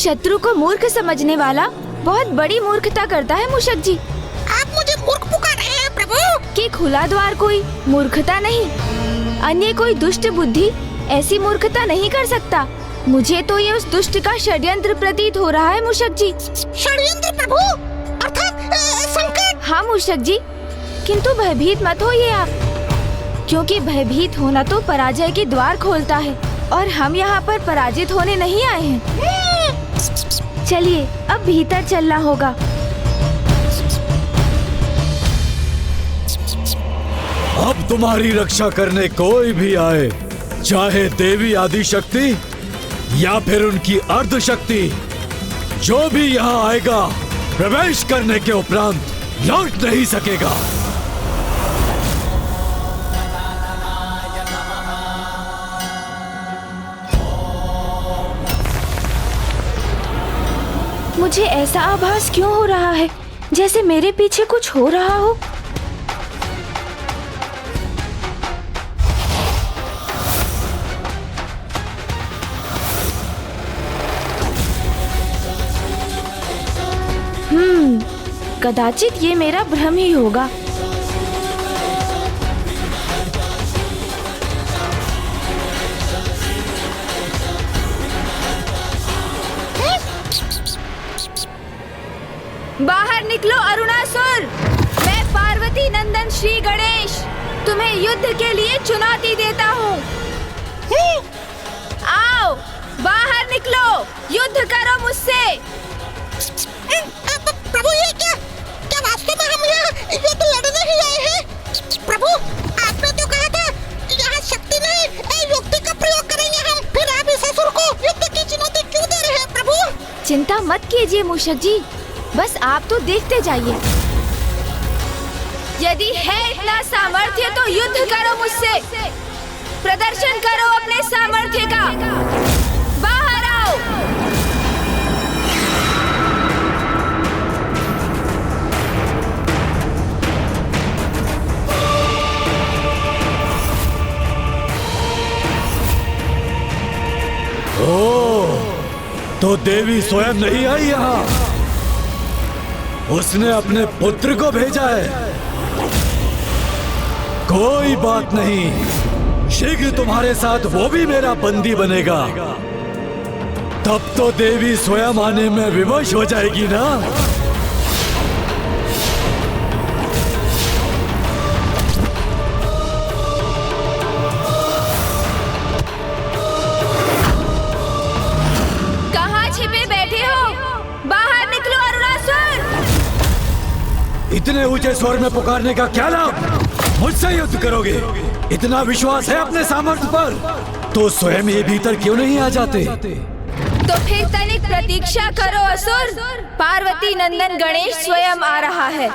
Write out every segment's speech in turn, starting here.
शत्रु को मूर्ख समझने वाला बहुत बड़ी मूर्खता करता है मूषक जी। आप मुझे मूर्ख पुकार रहे हैं प्रभु? कि खुला द्वार कोई मूर्खता नहीं, अन्य कोई दुष्ट बुद्धि ऐसी मूर्खता नहीं कर सकता। मुझे तो ये उस दुष्ट का षड्यंत्र प्रतीत हो रहा है मूषक जी। षड्यंत्र प्रभु? अर्थात संकट? हाँ मूषक जी, किंतु भयभीत मत होइए आप, क्योंकि भयभीत होना तो पराजय के द्वार खोलता है और हम यहाँ पर पराजित होने नहीं आए हैं। चलिए अब भीतर चलना होगा। अब तुम्हारी रक्षा करने कोई भी आए, चाहे देवी आदि शक्ति या फिर उनकी अर्ध शक्ति, जो भी यहाँ आएगा प्रवेश करने के उपरांत लौट नहीं सकेगा। मुझे ऐसा आभास क्यों हो रहा है जैसे मेरे पीछे कुछ हो रहा हो। कदाचित ये मेरा भ्रम ही होगा। बाहर निकलो अरुणासुर। मैं पार्वती नंदन श्री गणेश तुम्हें युद्ध के लिए चुनौती देता हूँ। आओ बाहर निकलो, युद्ध करो मुझसे। प्रभु ये क्या वास्तव में हम यहाँ युद्ध लड़ने ही आए हैं? प्रभु आपने तो कहा था यहाँ शक्ति नहीं युक्ति का प्रयोग करेंगे हम, फिर आप इस असुर को युद्ध की चुनौती क्यों दे रहे हैं प्रभु? चिंता मत कीजिए मूषक जी, बस आप तो देखते जाइए। यदि है इतना सामर्थ्य तो युद्ध करो मुझसे, प्रदर्शन करो अपने सामर्थ्य का। बाहर आओ। तो देवी स्वयं नहीं आई यहाँ, उसने अपने पुत्र को भेजा है। कोई बात नहीं, शीघ्र तुम्हारे साथ वो भी मेरा बंदी बनेगा। तब तो देवी स्वयं आने में विवश हो जाएगी ना। इतने ऊंचे स्वर में पुकारने का क्या लाभ? मुझसे युद्ध करोगे? इतना विश्वास है अपने सामर्थ्य पर तो स्वयं ये भीतर क्यों नहीं आ जाते? तो फिर तनिक प्रतीक्षा करो असुर, पार्वती नंदन गणेश स्वयं आ रहा है।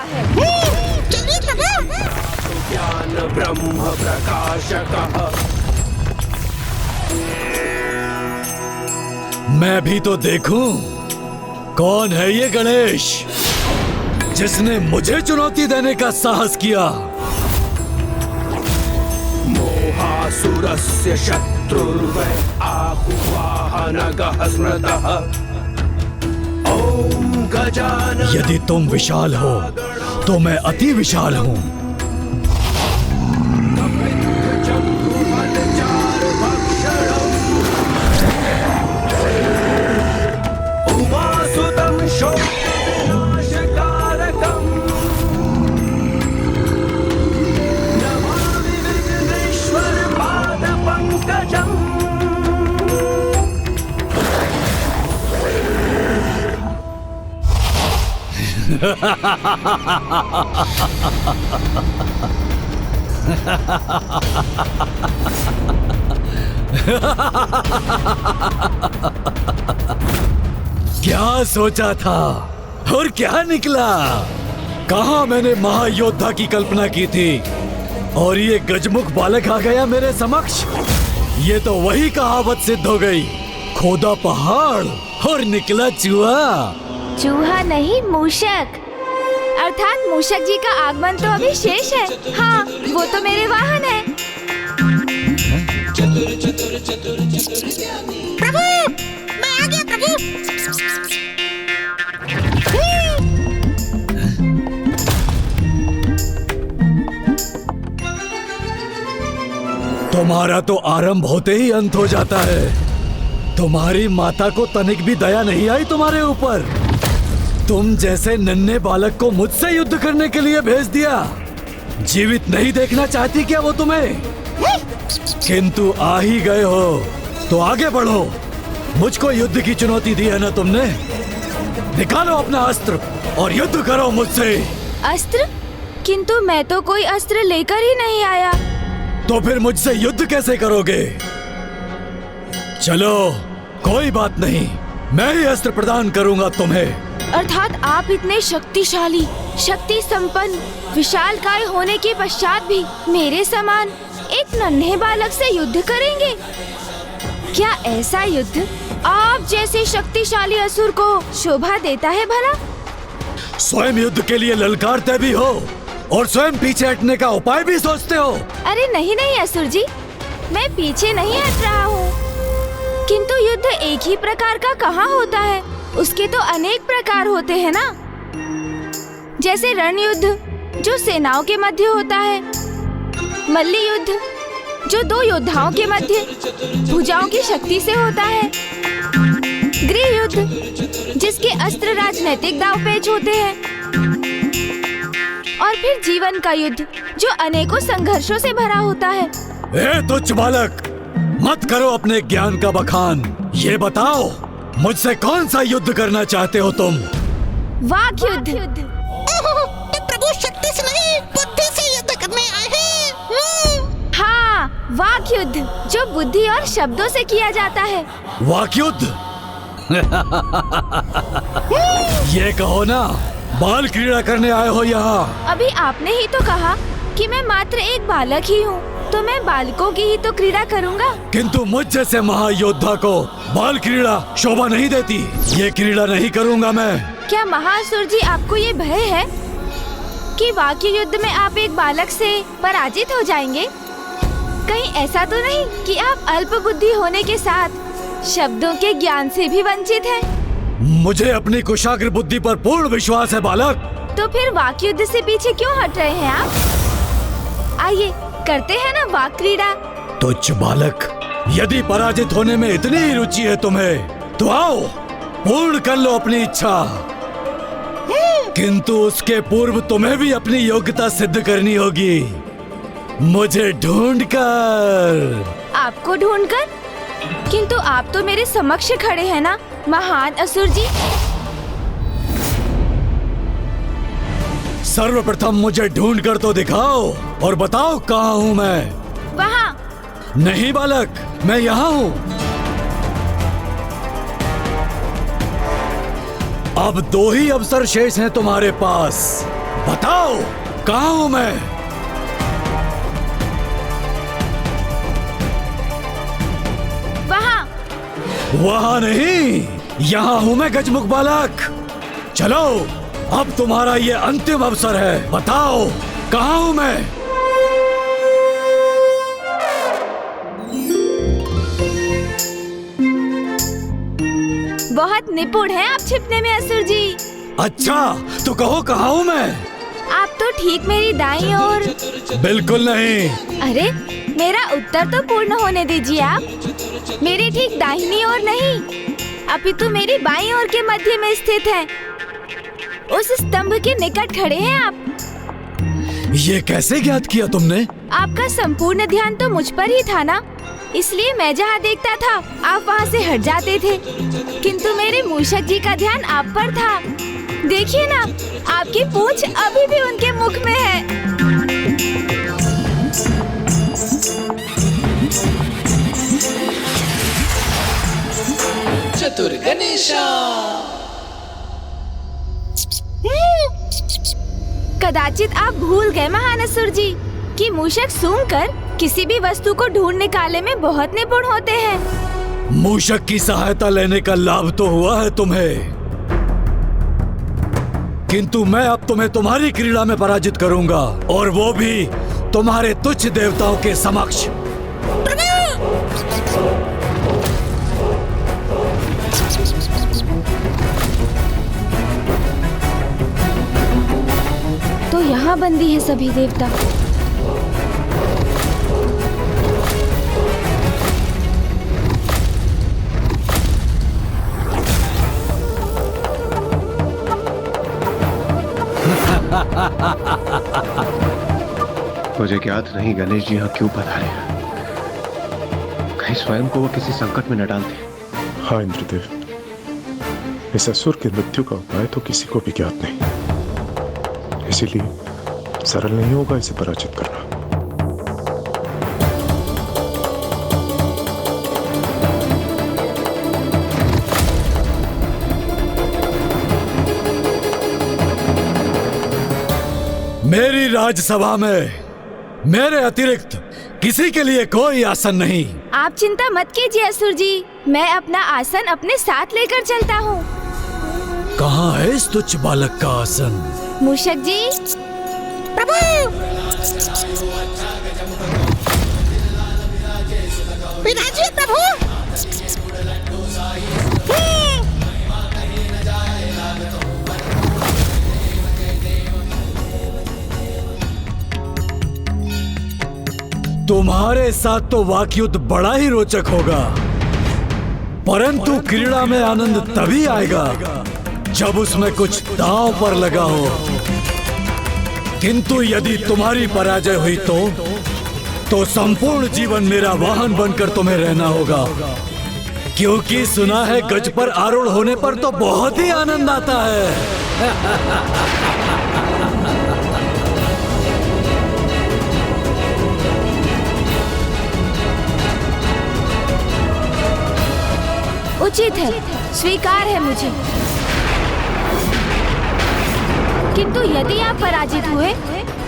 ज्ञान ब्रह्म प्रकाशकः। मैं भी तो देखूं कौन है ये गणेश जिसने मुझे चुनौती देने का साहस किया। मोहासुरस्य शत्रुर्वै आहुवाहनगः स्मृतः। ओम गजानन। यदि तुम विशाल हो तो मैं अति विशाल हूँ। उमासुतं क्या सोचा था और क्या निकला? कहाँ मैंने महायोद्धा की कल्पना की थी और ये गजमुख बालक आ गया मेरे समक्ष। ये तो वही कहावत सिद्ध हो गई, खोदा पहाड़ और निकला चूहा। चूहा नहीं, मूषक। अर्थात मूषक जी का आगमन तो अभी शेष है। हाँ, वो तो मेरे वाहन है। प्रभु, मैं आ गया प्रभु। तुम्हारा तो आरंभ होते ही अंत हो जाता है। तुम्हारी माता को तनिक भी दया नहीं आई तुम्हारे ऊपर। तुम जैसे नन्हे बालक को मुझसे युद्ध करने के लिए भेज दिया। जीवित नहीं देखना चाहती क्या वो तुम्हें? किंतु आ ही गए हो तो आगे बढ़ो। मुझको युद्ध की चुनौती दी है ना तुमने। निकालो अपना अस्त्र और युद्ध करो मुझसे। अस्त्र? किंतु मैं तो कोई अस्त्र लेकर ही नहीं आया। तो फिर मुझसे युद्ध कैसे करोगे? चलो कोई बात नहीं, मैं ही अस्त्र प्रदान करूंगा तुम्हें। अर्थात आप इतने शक्तिशाली, शक्ति संपन्न, विशालकाय होने के पश्चात भी मेरे समान एक नन्हे बालक से युद्ध करेंगे? क्या ऐसा युद्ध आप जैसे शक्तिशाली असुर को शोभा देता है भला? स्वयं युद्ध के लिए ललकारते भी हो और स्वयं पीछे हटने का उपाय भी सोचते हो। अरे नहीं नहीं असुर जी, मैं पीछे नहीं हट रहा हूँ। किंतु युद्ध एक ही प्रकार का कहाँ होता है? उसके तो अनेक प्रकार होते हैं ना। जैसे रण युद्ध जो सेनाओं के मध्य होता है, मल्ली युद्ध जो दो योद्धाओं के मध्य भुजाओं की शक्ति से होता है, गृह युद्ध जिसके अस्त्र राजनीतिक दाव पेच होते हैं, और फिर जीवन का युद्ध जो अनेकों संघर्षों से भरा होता है। ए तुच्छ बालक, मत करो अपने ज्ञान का बखान। ये बताओ मुझसे कौन सा युद्ध करना चाहते हो तुम? वाक युद्ध। ओहो, तो प्रभु शक्ति से नहीं बुद्धि से युद्ध करने आए हैं। हाँ, वाक युद्ध जो बुद्धि और शब्दों से किया जाता है। वाक युद्ध? ये कहो ना, बाल क्रीड़ा करने आए हो यहाँ? अभी आपने ही तो कहा कि मैं मात्र एक बालक ही हूँ, तो मैं बालकों की ही तो क्रीड़ा करूँगा। किंतु मुझ जैसे महायोद्धा को बाल क्रीड़ा शोभा नहीं देती। ये क्रीड़ा नहीं करूँगा मैं। क्या महासुर जी आपको ये भय है कि वाक्य युद्ध में आप एक बालक से पराजित हो जाएंगे? कहीं ऐसा तो नहीं कि आप अल्प बुद्धि होने के साथ शब्दों के ज्ञान से भी वंचित हैं? मुझे अपनी कुशाग्र बुद्धि पर पूर्ण विश्वास है बालक। तो फिर वाक्य युद्ध से पीछे क्यों हट रहे हैं आप? आइए करते हैं ना वाक क्रीड़ा। तुच्छ बालक, यदि पराजित होने में इतनी ही रुचि है तुम्हें, तो आओ पूर्ण कर लो अपनी इच्छा। किंतु उसके पूर्व तुम्हें भी अपनी योग्यता सिद्ध करनी होगी, मुझे ढूंढकर। आपको ढूंढकर? किंतु आप तो मेरे समक्ष खड़े हैं ना महान असुर जी। सर्वप्रथम मुझे ढूंढकर तो दिखाओ और बताओ कहाँ हूँ मैं। वहाँ। नहीं बालक, मैं यहाँ हूँ। अब दो ही अवसर शेष हैं तुम्हारे पास, बताओ कहाँ हूँ मैं। वहाँ। वहाँ नहीं, यहाँ हूँ मैं गजमुख बालक। चलो अब तुम्हारा ये अंतिम अवसर है, बताओ कहाँ हूँ मैं। बहुत निपुण हैं आप छिपने में असुर जी। अच्छा तो कहो कहाँ हूँ मैं। आप तो ठीक मेरी दाईं ओर। बिल्कुल नहीं। अरे मेरा उत्तर तो पूर्ण होने दीजिए आप। मेरी ठीक दाहिनी ओर नहीं, अपितु मेरी बाईं ओर के मध्य में स्थित है। उस स्तंभ के निकट खड़े हैं आप। ये कैसे ज्ञात किया तुमने? आपका संपूर्ण ध्यान तो मुझ पर ही था ना, इसलिए मैं जहाँ देखता था आप वहाँ से हट जाते थे। किंतु मेरे मूषक जी का ध्यान आप पर था। देखिए ना, आपकी पूंछ अभी भी उनके मुख में है। चतुर गणेशा। कदाचित आप भूल गए महान असुर जी कि मूषक सूंघकर किसी भी वस्तु को ढूंढ निकालने में बहुत निपुण होते हैं। मूषक की सहायता लेने का लाभ तो हुआ है तुम्हें, किंतु मैं अब तुम्हें तुम्हारी क्रीड़ा में पराजित करूंगा, और वो भी तुम्हारे तुच्छ देवताओं के समक्ष। तो यहाँ बंदी है सभी देवता। मुझे ज्ञात नहीं गणेश जी यहाँ क्यों पधारे हैं। कहीं स्वयं को वो किसी संकट में न डाल दे। हाँ इंद्रदेव, इस असुर की मृत्यु का उपाय तो किसी को भी ज्ञात नहीं, इसीलिए सरल नहीं होगा इसे पराजित करना। मेरी राजसभा में मेरे अतिरिक्त किसी के लिए कोई आसन नहीं। आप चिंता मत कीजिए असुर जी, मैं अपना आसन अपने साथ लेकर चलता हूँ। कहाँ है इस तुच्छ बालक का आसन? मूषक जी। प्रभु विराजिए प्रभु। तुम्हारे साथ तो वाकयुद्ध बड़ा ही रोचक होगा, परंतु क्रीड़ा में आनंद तभी आएगा जब उसमें कुछ दांव पर लगा हो। किंतु यदि तुम्हारी पराजय हुई तो संपूर्ण जीवन मेरा वाहन बनकर तुम्हें रहना होगा, क्योंकि सुना है गज पर आरूढ़ होने पर तो बहुत ही आनंद आता है। उचित है, स्वीकार है मुझे। किंतु यदि आप पराजित हुए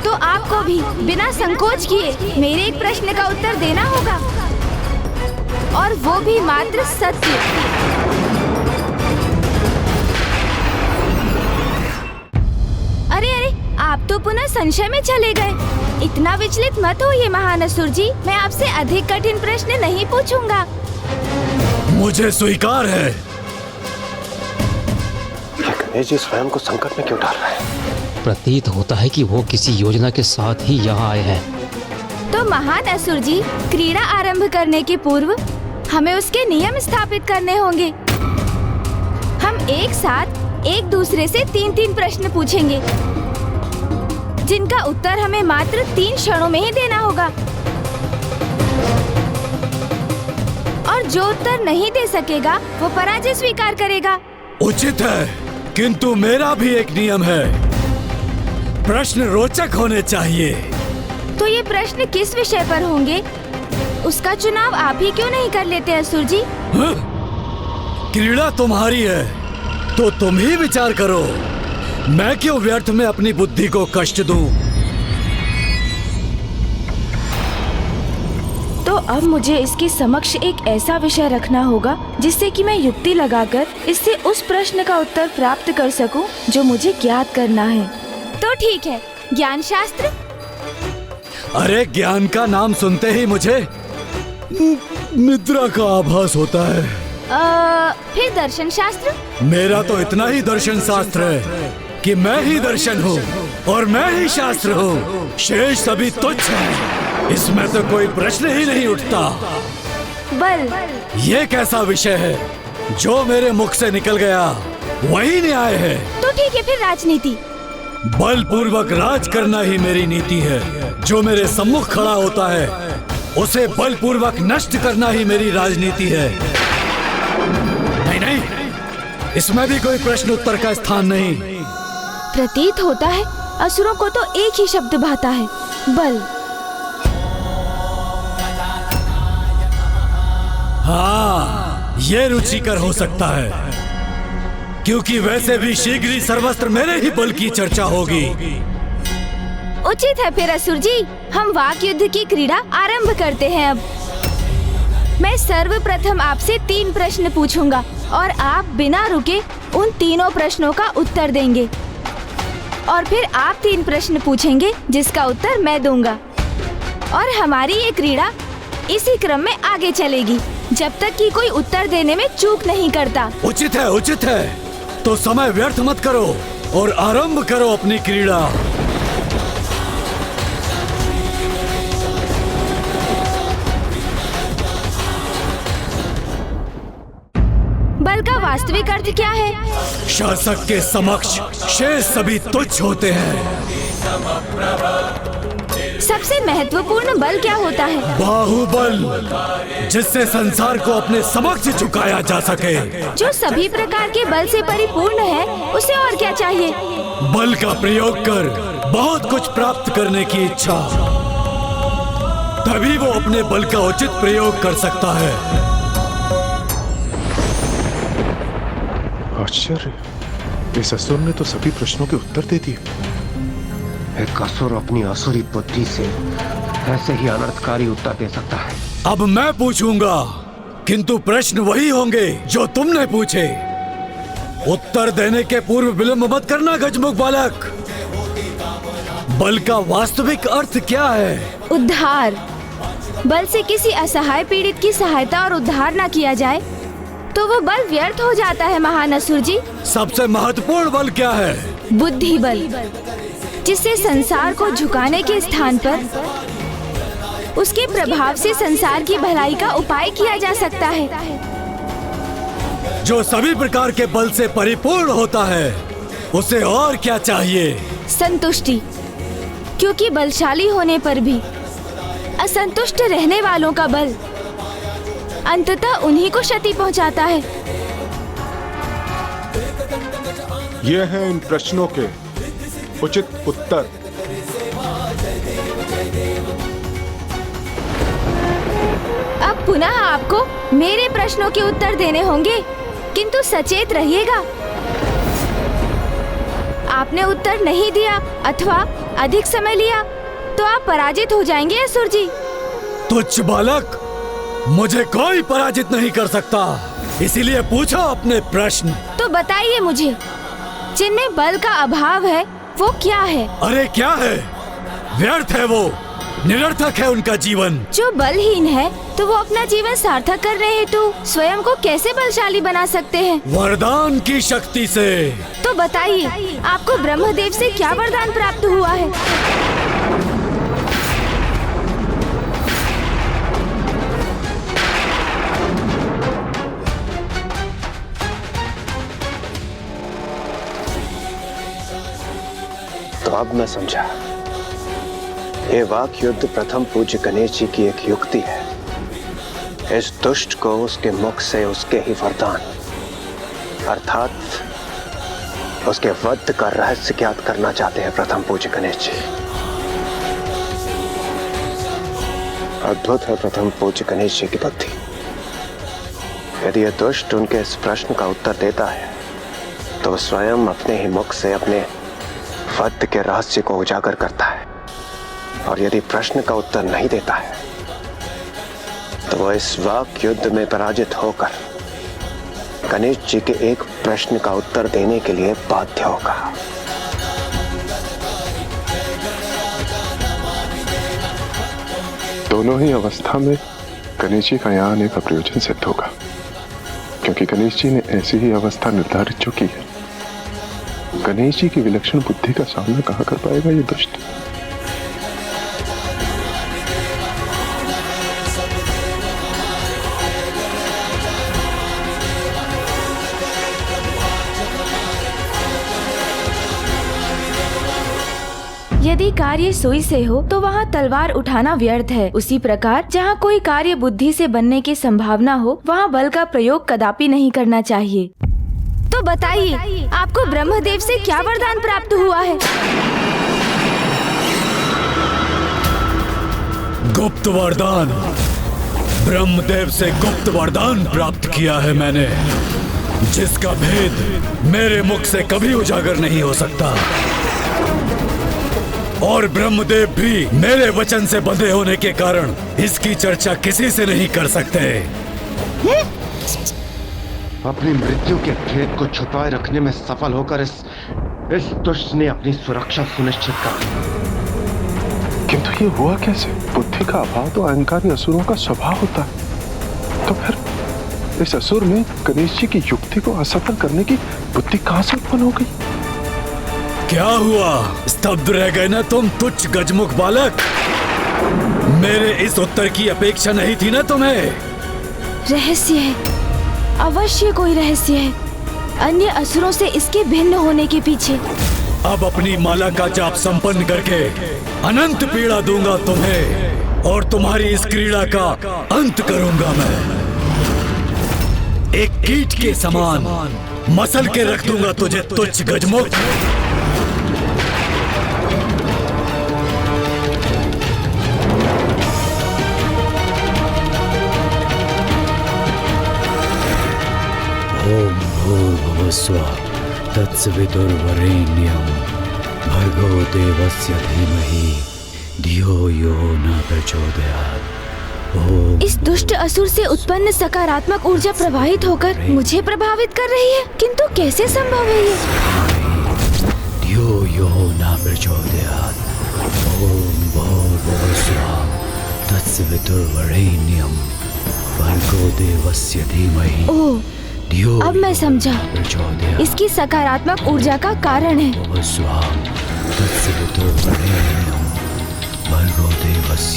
तो आपको भी बिना संकोच किए मेरे एक प्रश्न का उत्तर देना होगा, और वो भी मात्र सत्य। अरे अरे, आप तो पुनः संशय में चले गए। इतना विचलित मत होइए महान असुर जी, मैं आपसे अधिक कठिन प्रश्न नहीं पूछूंगा। मुझे स्वीकार है। गणेश जी स्वयं को संकट में क्यों डाल रहे हैं? प्रतीत होता है कि वो किसी योजना के साथ ही यहाँ आए हैं। तो महान असुर जी, क्रीड़ा आरंभ करने के पूर्व हमें उसके नियम स्थापित करने होंगे। हम एक साथ एक दूसरे से 3-3 प्रश्न पूछेंगे, जिनका उत्तर हमें मात्र 3 क्षणों में ही देना होगा, और जो उत्तर नहीं दे सकेगा वो पराजय स्वीकार करेगा। उचित है, किंतु मेरा भी एक नियम है, प्रश्न रोचक होने चाहिए। तो ये प्रश्न किस विषय पर होंगे, उसका चुनाव आप ही क्यों नहीं कर लेते असुर जी? हाँ? क्रीड़ा तुम्हारी है तो तुम ही विचार करो, मैं क्यों व्यर्थ में अपनी बुद्धि को कष्ट दूं? तो अब मुझे इसके समक्ष एक ऐसा विषय रखना होगा जिससे कि मैं युक्ति लगाकर इससे उस प्रश्न का उत्तर प्राप्त कर सकूं जो मुझे ज्ञात करना है। तो ठीक है, ज्ञान शास्त्र। अरे ज्ञान का नाम सुनते ही मुझे निद्रा का आभास होता है। फिर दर्शन शास्त्र। मेरा तो इतना ही दर्शन शास्त्र है कि मैं ही दर्शन हूँ और मैं ही शास्त्र हूँ, शेष सभी तुच्छ है। इसमें तो कोई प्रश्न ही नहीं उठता। बल। ये कैसा विषय है, जो मेरे मुख से निकल गया वही न्याय है। तो ठीक है, फिर राजनीति। बल पूर्वक राज करना ही मेरी नीति है। जो मेरे सम्मुख खड़ा होता है उसे बल पूर्वक नष्ट करना ही मेरी राजनीति है। नहीं नहीं, इसमें भी कोई प्रश्न उत्तर का स्थान नहीं। प्रतीत होता है असुरों को तो एक ही शब्द भाता है, बल। हाँ, ये रुचिकर हो सकता है, क्योंकि वैसे भी शीघ्र ही सर्वस्त्र मेरे ही बल की चर्चा होगी। उचित है फिर असुर जी, हम वाक युद्ध की क्रीड़ा आरंभ करते हैं। अब मैं सर्वप्रथम आपसे 3 प्रश्न पूछूंगा और आप बिना रुके उन तीनों प्रश्नों का उत्तर देंगे, और फिर आप 3 प्रश्न पूछेंगे जिसका उत्तर मैं दूंगा, और हमारी ये क्रीड़ा इसी क्रम में आगे चलेगी जब तक कि कोई उत्तर देने में चूक नहीं करता। उचित है, उचित है। तो समय व्यर्थ मत करो और आरंभ करो अपनी क्रीड़ा। बल का वास्तविक अर्थ क्या है? शासक के समक्ष शेष सभी तुच्छ होते हैं। सबसे महत्वपूर्ण बल क्या होता है? बाहुबल, जिससे संसार को अपने समक्ष झुकाया जा सके। जो सभी प्रकार के बल से परिपूर्ण है, उसे और क्या चाहिए? बल का प्रयोग कर बहुत कुछ प्राप्त करने की इच्छा, तभी वो अपने बल का उचित प्रयोग कर सकता है। आश्चर्य, इस असुर ने तो सभी प्रश्नों के उत्तर दे दिए। एक असुर अपनी असुरी बुद्धि से ऐसे ही अनर्थकारी उत्तर दे सकता है। अब मैं पूछूंगा, किंतु प्रश्न वही होंगे जो तुमने पूछे। उत्तर देने के पूर्व विलंब मत करना गजमुख बालक। बल का वास्तविक अर्थ क्या है? उद्धार। बल से किसी असहाय पीड़ित की सहायता और उद्धार न किया जाए तो वो बल व्यर्थ हो जाता है महान असुर जी। सबसे महत्वपूर्ण बल क्या है? बुद्धि बल, जिससे संसार को झुकाने के स्थान पर उसके प्रभाव से संसार की भलाई का उपाय किया जा सकता है। जो सभी प्रकार के बल से परिपूर्ण होता है, उसे और क्या चाहिए? संतुष्टि, क्योंकि बलशाली होने पर भी असंतुष्ट रहने वालों का बल अंततः उन्हीं को क्षति पहुंचाता है। ये हैं इन प्रश्नों के उचित उत्तर। अब पुनः आपको मेरे प्रश्नों के उत्तर देने होंगे, किंतु सचेत रहिएगा। आपने उत्तर नहीं दिया अथवा अधिक समय लिया तो आप पराजित हो जाएंगे असुर जी। तुच्छ बालक, मुझे कोई पराजित नहीं कर सकता, इसीलिए पूछो अपने प्रश्न। तो बताइए मुझे, जिनमें बल का अभाव है वो क्या है? अरे क्या है? व्यर्थ है वो, निरर्थक है उनका जीवन। जो बलहीन है तो वो अपना जीवन सार्थक करने हेतु स्वयं को कैसे बलशाली बना सकते हैं? वरदान की शक्ति से। तो बताइए, आपको ब्रह्मदेव से क्या वरदान प्राप्त हुआ है? तो अब मैं समझा, ये वाक युद्ध प्रथम पूज्य गणेश जी की एक युक्ति है। इस दुष्ट को उसके मुख से उसके ही वरदान अर्थात उसके वध का रहस्य ज्ञात करना चाहते हैं प्रथम पूज्य गणेश जी। अद्भुत है प्रथम पूज्य गणेश जी की बुद्धि। यदि यह दुष्ट उनके इस प्रश्न का उत्तर देता है तो स्वयं अपने ही मुख से अपने वध के रहस्य को उजागर करता है, और यदि प्रश्न का उत्तर नहीं देता है तो वह इस वाक युद्ध में पराजित होकर गणेश जी के एक प्रश्न का उत्तर देने के लिए बाध्य होगा। दोनों ही अवस्था में गणेश जी का यहाँ आने का प्रयोजन सिद्ध होगा, क्योंकि गणेश जी ने ऐसी ही अवस्था निर्धारित जो की है। गणेश जी की विलक्षण बुद्धि का सामना कहाँ कर पाएगा ये दुष्ट? यदि कार्य सुई से हो तो वहाँ तलवार उठाना व्यर्थ है। उसी प्रकार जहाँ कोई कार्य बुद्धि से बनने की संभावना हो, वहाँ बल का प्रयोग कदापि नहीं करना चाहिए। तो बताइए, आपको ब्रह्मदेव से क्या वरदान प्राप्त हुआ है? गुप्त वरदान। ब्रह्मदेव से गुप्त वरदान प्राप्त किया है मैंने, जिसका भेद मेरे मुख से कभी उजागर नहीं हो सकता, और ब्रह्मदेव भी मेरे वचन से बंधे होने के कारण इसकी चर्चा किसी से नहीं कर सकते। अपनी मृत्यु के भेद को छुपाए रखने में सफल होकर इस दुष्ट ने अपनी सुरक्षा सुनिश्चित कर। किंतु ये हुआ कैसे? बुद्धि का अभाव तो अहंकारी असुरों का स्वभाव होता है। तो फिर इस असुर में गणेश जी की युक्ति को असफल करने की बुद्धि कहां से उत्पन्न हो गई? क्या हुआ? स्तब्ध रह गए ना तुम तुच्छ गजमुख बालक? मेरे इस उत्तर की अपेक्षा नहीं थी ना तुम्हें? रहस्य है, अवश्य कोई रहस्य है, अन्य असुरों से इसके भिन्न होने के पीछे। अब अपनी माला का जाप संपन्न करके अनंत पीड़ा दूंगा तुम्हें और तुम्हारी इस क्रीड़ा का अंत करूंगा मैं। एक कीट के समान मसल के रख दूंगा तुझे तुच्छ गजमुख। ओम भूर्भुवः स्वः तत्सवितुर्वरेण्यं भर्गो देवस्य धीमहि धियो यो न प्रचोदयात्। ओम। इस दुष्ट असुर से उत्पन्न सकारात्मक ऊर्जा प्रवाहित होकर मुझे प्रभावित कर रही है, किंतु कैसे संभव है ये? धियो यो न प्रचोदयात्। ओम भूर्भुवः स्वः तत्सवितुर्वरेण्यं भर्गो देवस्य धीमहि। ओह, अब मैं समझा, इसकी सकारात्मक ऊर्जा का कारण है।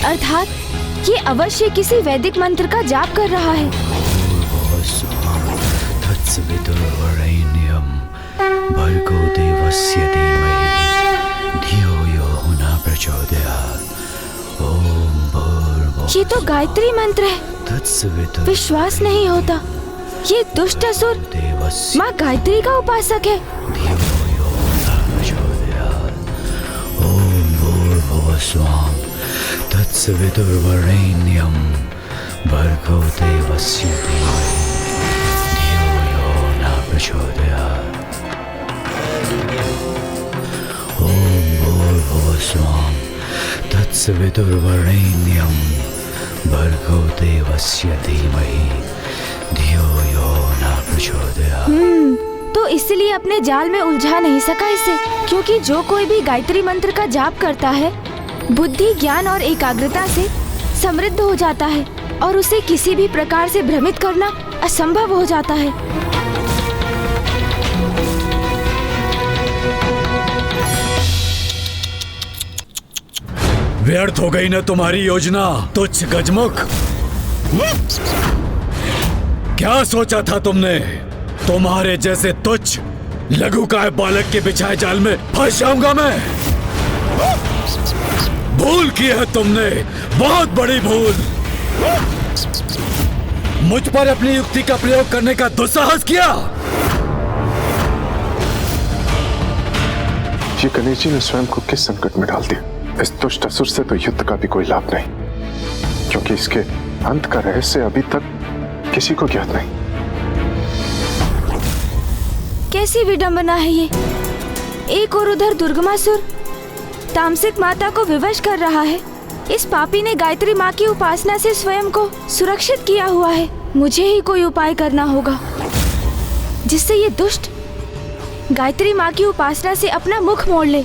अर्थात ये अवश्य किसी वैदिक मंत्र का जाप कर रहा है। ये तो गायत्री मंत्र है। विश्वास नहीं होता, ये दुष्ट असुर माँ गायत्री का उपासक है। ओम भूर्भुवः स्वः तत्सवितुर्वरेण्यं भर्गो देवस्य धीमहि धियो यो न प्रचोदयात्। ओम भूर्भुवः स्वः तत्सवितुर्वरेण्यं भर्गो देवस्य धीमहि धियो यो न प्रचोदयात्। तो इसलिए अपने जाल में उलझा नहीं सका इसे, क्योंकि जो कोई भी गायत्री मंत्र का जाप करता है बुद्धि, ज्ञान और एकाग्रता से समृद्ध हो जाता है और उसे किसी भी प्रकार से भ्रमित करना असंभव हो जाता है। व्यर्थ हो गई न तुम्हारी योजना तुच्छ गजमुख। क्या सोचा था तुमने? तुम्हारे जैसे तुच्छ लघुकाय बालक के बिछाए जाल में फंस जाऊंगा मैं? भूल की है तुमने, बहुत बड़ी भूल। मुझ पर अपनी युक्ति का प्रयोग करने का दुस्साहस किया। ये गणेश जी ने स्वयं को किस संकट में डाल दिया? इस दुष्ट असुर से तो युद्ध का भी कोई लाभ नहीं, क्योंकि इसके अंत का रहस्य अभी तक किसी को ज्ञात नहीं। कैसी विडंबना है ये! एक और उधर दुर्गमासुर तामसिक माता को विवश कर रहा है। इस पापी ने गायत्री माँ की उपासना से स्वयं को सुरक्षित किया हुआ है। मुझे ही कोई उपाय करना होगा जिससे ये दुष्ट गायत्री माँ की उपासना से अपना मुख मोड़ ले।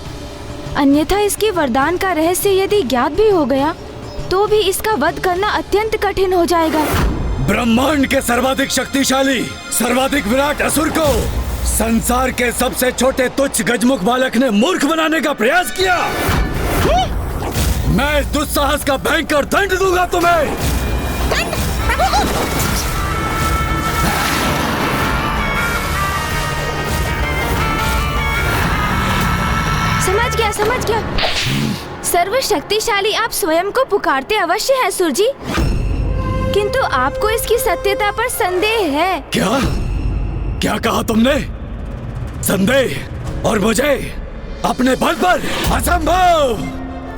अन्यथा इसके वरदान का रहस्य यदि ज्ञात भी हो गया तो भी इसका वध करना अत्यंत कठिन हो जाएगा। ब्रह्मांड के सर्वाधिक शक्तिशाली, सर्वाधिक विराट असुर को संसार के सबसे छोटे तुच्छ गजमुख बालक ने मूर्ख बनाने का प्रयास किया। मैं इस दुस्साहस का भयंकर दंड दूंगा तुम्हें। समझ गया। सर्वशक्तिशाली आप स्वयं को पुकारते अवश्य हैं सुर जी, किंतु आपको इसकी सत्यता पर संदेह है। क्या कहा तुमने? संदेह? और मुझे अपने बल पर? असंभव।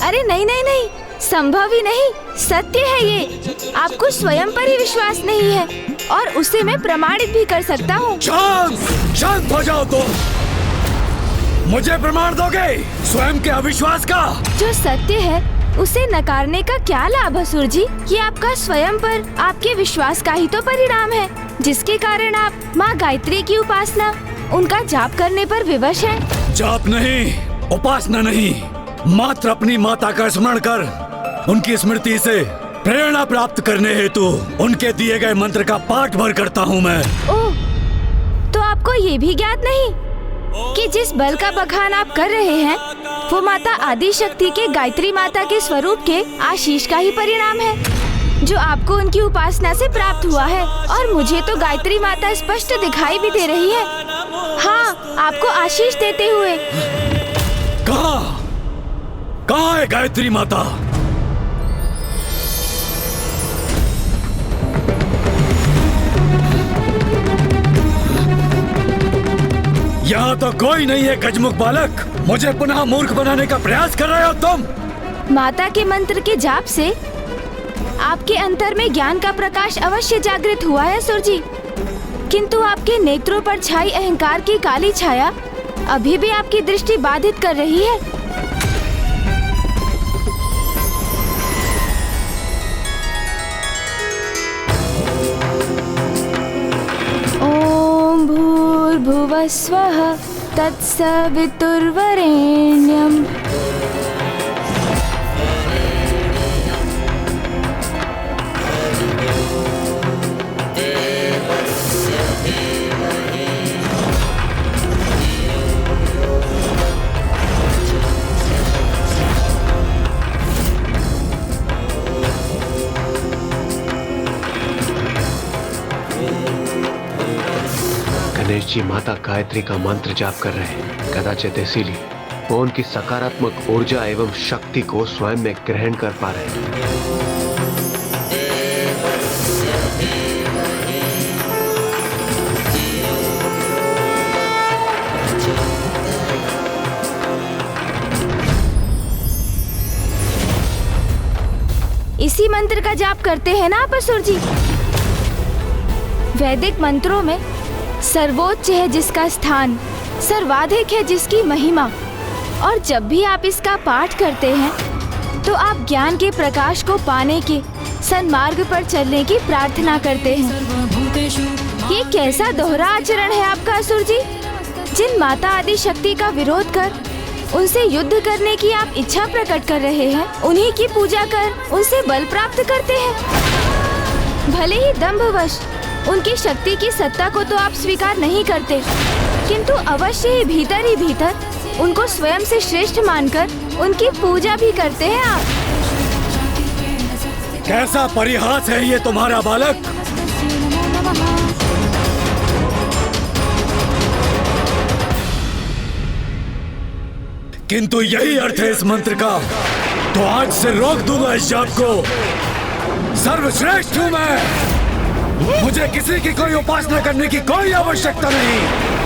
अरे नहीं, संभव ही नहीं, सत्य है ये। आपको स्वयं पर ही विश्वास नहीं है और उसे मैं प्रमाणित भी कर सकता हूँ। शांत हो जाओ तुम। मुझे प्रमाण दोगे स्वयं के अविश्वास का? जो सत्य है उसे नकारने का क्या लाभ असुर जी? ये आपका स्वयं पर आपके विश्वास का ही तो परिणाम है, जिसके कारण आप माँ गायत्री की उपासना, उनका जाप करने पर विवश हैं। जाप नहीं, उपासना नहीं, मात्र अपनी माता का स्मरण कर उनकी स्मृति से प्रेरणा प्राप्त करने हेतु उनके दिए गए मंत्र का पाठ भर करता हूँ मैं। ओह, तो आपको ये भी ज्ञात नहीं कि जिस बल का बखान आप कर रहे हैं वो माता आदि शक्ति के गायत्री माता के स्वरूप के आशीष का ही परिणाम है, जो आपको उनकी उपासना से प्राप्त हुआ है। और मुझे तो गायत्री माता स्पष्ट दिखाई भी दे रही है। हाँ, आपको आशीष देते हुए। कहाँ है गायत्री माता? यहाँ तो कोई नहीं है गजमुख बालक। मुझे पुनः मूर्ख बनाने का प्रयास कर रहे हो तुम। माता के मंत्र के जाप से आपके अंतर में ज्ञान का प्रकाश अवश्य जागृत हुआ है असुर जी, किंतु आपके नेत्रों पर छाई अहंकार की काली छाया अभी भी आपकी दृष्टि बाधित कर रही है। ओम भूर्भुवः स्वः तत्सवितुर्वरेण्यम्। गणेश जी माता गायत्री का मंत्र जाप कर रहे हैं, कदाचित इसीलिए वो उनकी सकारात्मक ऊर्जा एवं शक्ति को स्वयं में ग्रहण कर पा रहे हैं। इसी मंत्र का जाप करते हैं ना आप असुर जी? वैदिक मंत्रों में सर्वोच्च है जिसका स्थान, सर्वाधिक है जिसकी महिमा, और जब भी आप इसका पाठ करते हैं तो आप ज्ञान के प्रकाश को पाने के सन्मार्ग पर चलने की प्रार्थना करते हैं। ये कैसा दोहरा आचरण है आपका असुर जी? जिन माता आदि शक्ति का विरोध कर उनसे युद्ध करने की आप इच्छा प्रकट कर रहे हैं, उन्हीं की पूजा कर उनसे बल प्राप्त करते हैं। भले ही दंभवश उनकी शक्ति की सत्ता को तो आप स्वीकार नहीं करते, किंतु अवश्य ही भीतर उनको स्वयं से श्रेष्ठ मानकर उनकी पूजा भी करते हैं आप। कैसा परिहास है ये तुम्हारा बालक? किंतु यही अर्थ है इस मंत्र का, तो आज से रोक दूंगा इस जाप को। सर्वश्रेष्ठ हूं मैं, मुझे किसी की कोई उपासना करने की कोई आवश्यकता नहीं।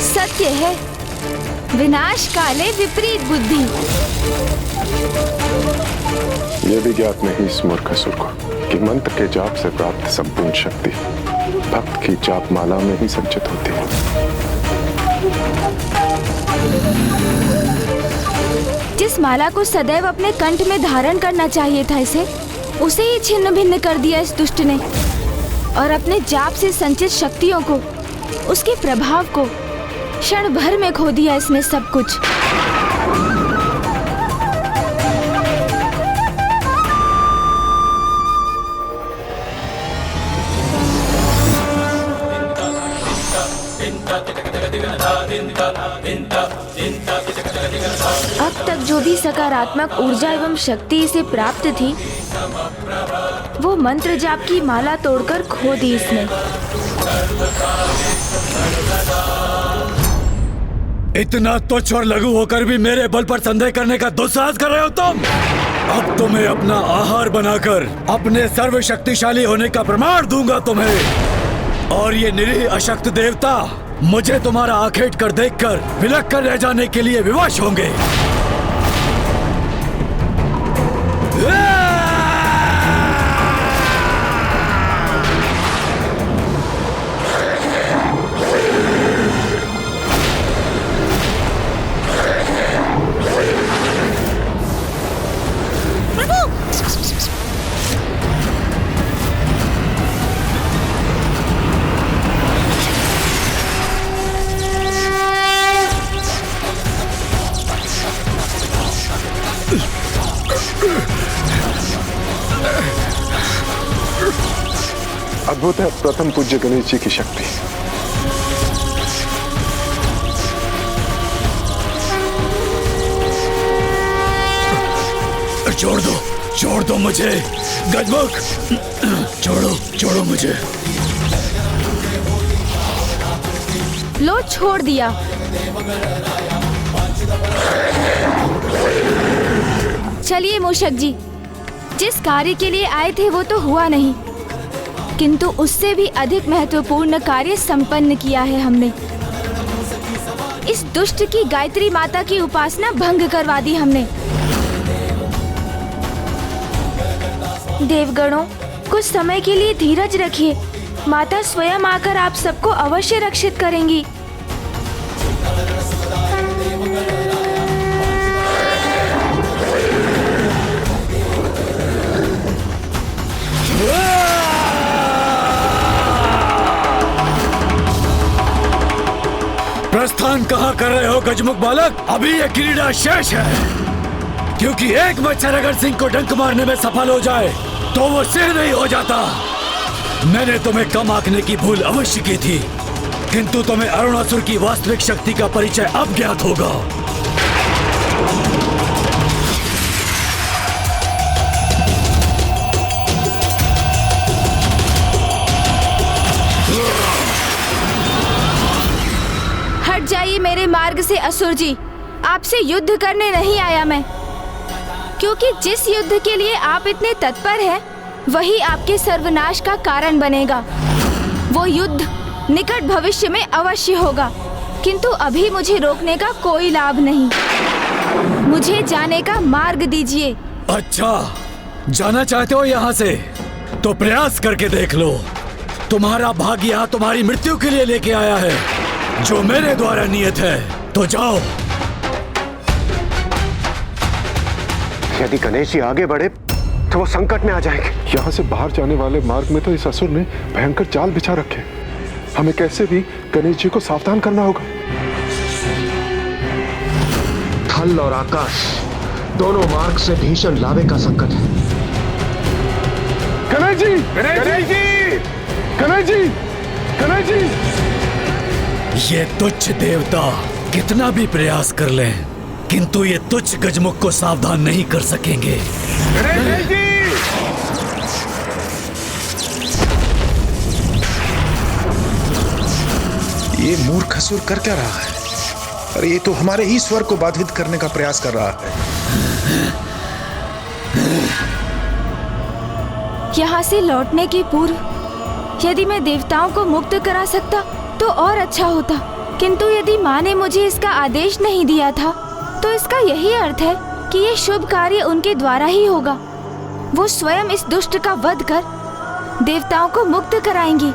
सत्य है, विनाश काले विपरीत बुद्धि। यह भी ज्ञात नहीं इस मूर्ख असुर को कि मंत्र के जाप से प्राप्त संपूर्ण शक्ति भक्त की जाप माला में ही संचित होती है। जिस माला को सदैव अपने कंठ में धारण करना चाहिए था उसे ही छिन्न भिन्न कर दिया इस दुष्ट ने, और अपने जाप से संचित शक्तियों को, उसके प्रभाव को क्षण भर में खो दिया इसने सब कुछ। अब तक जो भी सकारात्मक ऊर्जा एवं शक्ति इसे प्राप्त थी, वो मंत्र जाप की माला तोड़कर खो दी इसने। इतना तुच्छ और लघु होकर भी मेरे बल पर संदेह करने का दुस्साहस कर रहे हो तुम? अब तुम्हें अपना आहार बनाकर अपने सर्वशक्तिशाली होने का प्रमाण दूंगा तुम्हें, और ये निरीह अशक्त देवता मुझे तुम्हारा आखेट कर देखकर विलक कर रह जाने के लिए विवश होंगे। अद्भुत है प्रथम पूज्य गणेश जी की शक्ति। छोड़ दो मुझे गजमुख, छोड़ो मुझे। लो छोड़ दिया। चलिए मूषक जी, जिस कार्य के लिए आए थे वो तो हुआ नहीं, किंतु उससे भी अधिक महत्वपूर्ण कार्य संपन्न किया है हमने। इस दुष्ट की गायत्री माता की उपासना भंग करवा दी हमने। देवगणों, कुछ समय के लिए धीरज रखिए, माता स्वयं आकर आप सबको अवश्य रक्षित करेंगी। प्रस्थान कहाँ कर रहे हो गजमुख बालक? अभी ये क्रीड़ा शेष है, क्योंकि एक मच्छर अगर सिंह को डंक मारने में सफल हो जाए तो वो सिर नहीं हो जाता। मैंने तुम्हें कम आंकने की भूल अवश्य की थी, किंतु तुम्हें अरुणासुर की वास्तविक शक्ति का परिचय अब ज्ञात होगा। हट जाइए मेरे मार्ग से असुर जी, आपसे युद्ध करने नहीं आया मैं, क्योंकि जिस युद्ध के लिए आप इतने तत्पर हैं, वही आपके सर्वनाश का कारण बनेगा। वो युद्ध निकट भविष्य में अवश्य होगा, किंतु अभी मुझे रोकने का कोई लाभ नहीं। मुझे जाने का मार्ग दीजिए। अच्छा, जाना चाहते हो यहाँ से? तो प्रयास करके देख लो। तुम्हारा भाग्य यहाँ तुम्हारी मृत्यु के लिए लेके आया है, जो मेरे द्वारा नियत है। तो जाओ। यदि गणेश जी आगे बढ़े तो वो संकट में आ जाएंगे। यहाँ से बाहर जाने वाले मार्ग में तो इस असुर ने भयंकर जाल बिछा रखे। हमें कैसे भी गणेश जी को सावधान करना होगा। थल और आकाश दोनों मार्ग से भीषण लावे का संकट है। गणेश जी, गणेश जी, गणेश जी, गणेश जी। ये तुच्छ देवता कितना भी प्रयास कर लें, किंतु ये तुच्छ गजमुख को सावधान नहीं कर सकेंगे। गणेश जी! ये मूर्ख असुर कर क्या रहा है? अरे ये तो हमारे ही स्वर को बाधित करने का प्रयास कर रहा है। यहाँ से लौटने के पूर्व यदि मैं देवताओं को मुक्त करा सकता तो और अच्छा होता, किंतु यदि माँ ने मुझे इसका आदेश नहीं दिया था तो इसका यही अर्थ है कि ये शुभ कार्य उनके द्वारा ही होगा। वो स्वयं इस दुष्ट का वध कर देवताओं को मुक्त कराएंगी।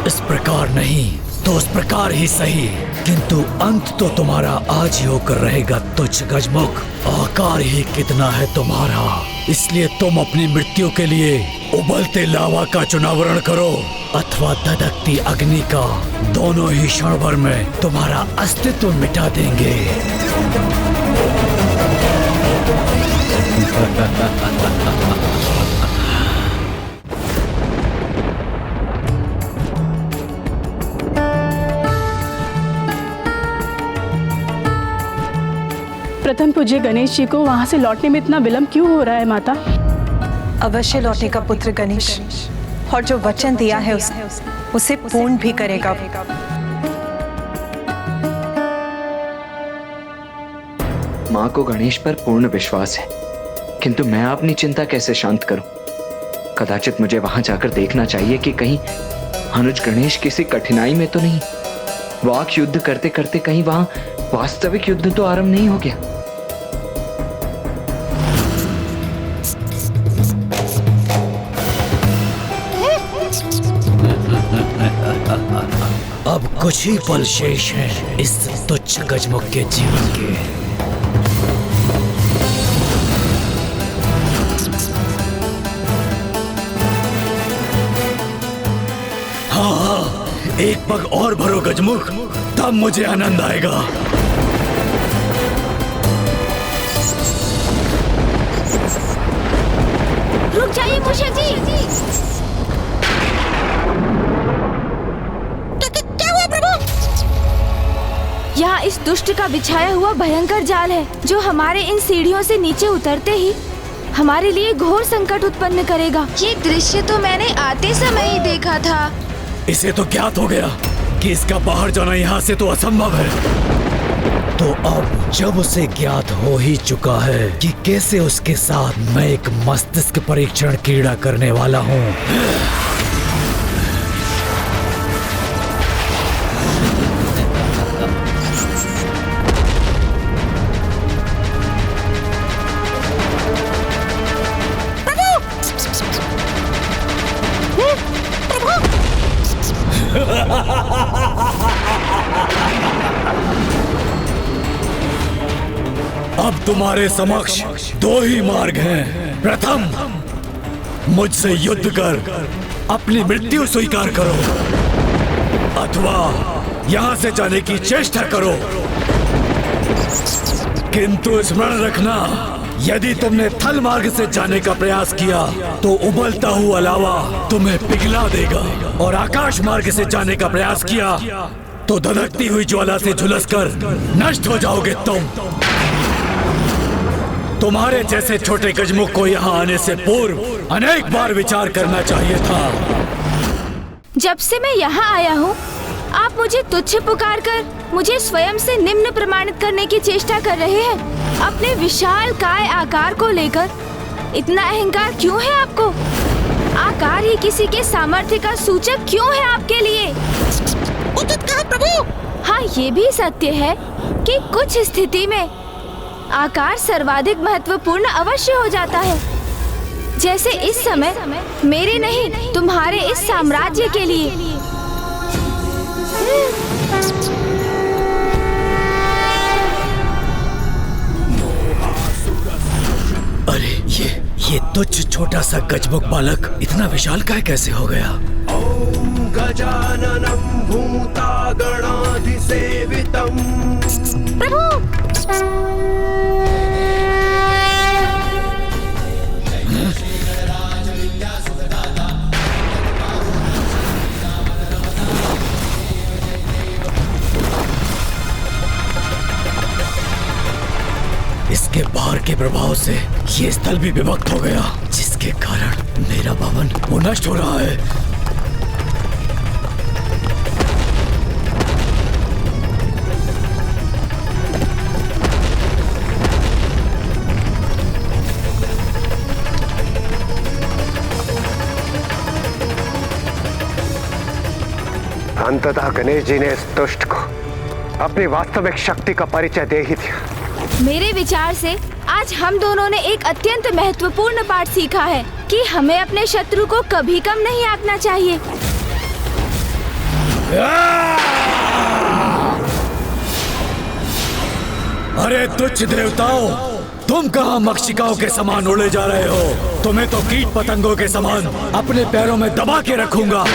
इस प्रकार नहीं तो उस प्रकार ही सही, किंतु अंत तो तुम्हारा आज ही होकर रहेगा तुच्छ गजमुख। आकार ही कितना है तुम्हारा, इसलिए तुम अपनी मृत्यु के लिए उबलते लावा का चुनावरण करो अथवा धधकती अग्नि का। दोनों ही क्षण भर में तुम्हारा अस्तित्व मिटा देंगे। प्रथम पूज्य गणेश जी को वहाँ से लौटने में इतना विलंब क्यों हो रहा है माता? अवश्य लौटेगा पुत्र गणेश, और जो वचन दिया है उसे पूर्ण भी करेगा। माँ को गणेश पर पूर्ण विश्वास है, किंतु मैं अपनी चिंता कैसे शांत करूं? कदाचित मुझे वहां जाकर देखना चाहिए कि कहीं अनुज गणेश किसी कठिनाई में तो नहीं। वाक युद्ध करते करते कहीं वहां वास्तविक युद्ध तो आरंभ नहीं हो गया। अब कुछ ही पल शेष हैं इस तुच्छ गजमुख के जीवन के। हाँ, एक पग और भरो गजमुख, तब मुझे आनंद आएगा। रुक जाइए मूषक जी। यहाँ इस दुष्ट का बिछाया हुआ भयंकर जाल है जो हमारे इन सीढ़ियों से नीचे उतरते ही हमारे लिए घोर संकट उत्पन्न करेगा। ये दृश्य तो मैंने आते समय ही देखा था। इसे तो ज्ञात हो गया कि इसका बाहर जाना यहाँ से तो असंभव है। तो अब जब उसे ज्ञात हो ही चुका है कि कैसे उसके साथ मैं एक मस्तिष्क परीक्षण क्रीड़ा करने वाला हूँ, अब तुम्हारे समक्ष दो ही मार्ग हैं। प्रथम, मुझसे युद्ध कर अपनी मृत्यु स्वीकार करो, अथवा यहाँ से जाने की चेष्टा करो। किंतु स्मरण रखना, यदि तुमने थल मार्ग से जाने का प्रयास किया तो उबलता हुआ लावा तुम्हें पिघला देगा, और आकाश मार्ग से जाने का प्रयास किया तो धधकती हुई ज्वाला से झुलसकर नष्ट हो जाओगे तुम। तुम्हारे जैसे छोटे गजमुख को यहाँ आने से पूर्व अनेक बार विचार करना चाहिए था। जब से मैं यहाँ आया हूँ, आप मुझे तुच्छ पुकारकर मुझे स्वयं से निम्न प्रमाणित करने की चेष्टा कर रहे हैं। अपने विशाल काय आकार को लेकर इतना अहंकार क्यों है आपको? आकार ही किसी के सामर्थ्य का सूचक क्यों है आपके लिए? उचित कहा प्रभु। हाँ, ये भी सत्य है कि कुछ स्थिति में आकार सर्वाधिक महत्वपूर्ण अवश्य हो जाता है, जैसे इस समय मेरे नहीं तुम्हारे इस साम्राज्य के लिए। अरे ये तुच्छ छोटा सा गजमुख बालक इतना विशाल काय कैसे हो गया? ओम गजाननं भूतागणाधिसेवितं। प्रभु इसके बाहर के प्रभाव से ये स्थल भी विभक्त हो गया, जिसके कारण मेरा भवन वो नष्ट हो रहा है। अंततः गणेश जी ने इस दुष्ट को अपनी वास्तविक शक्ति का परिचय दे ही दिया। मेरे विचार से आज हम दोनों ने एक अत्यंत महत्वपूर्ण पाठ सीखा है कि हमें अपने शत्रु को कभी कम नहीं आंकना चाहिए। अरे तुच्छ देवताओं, तुम कहाँ मक्षिकाओं के समान उड़े जा रहे हो? तुम्हें तो कीट पतंगों के समान अपने पैरों में दबा के रखूंगा।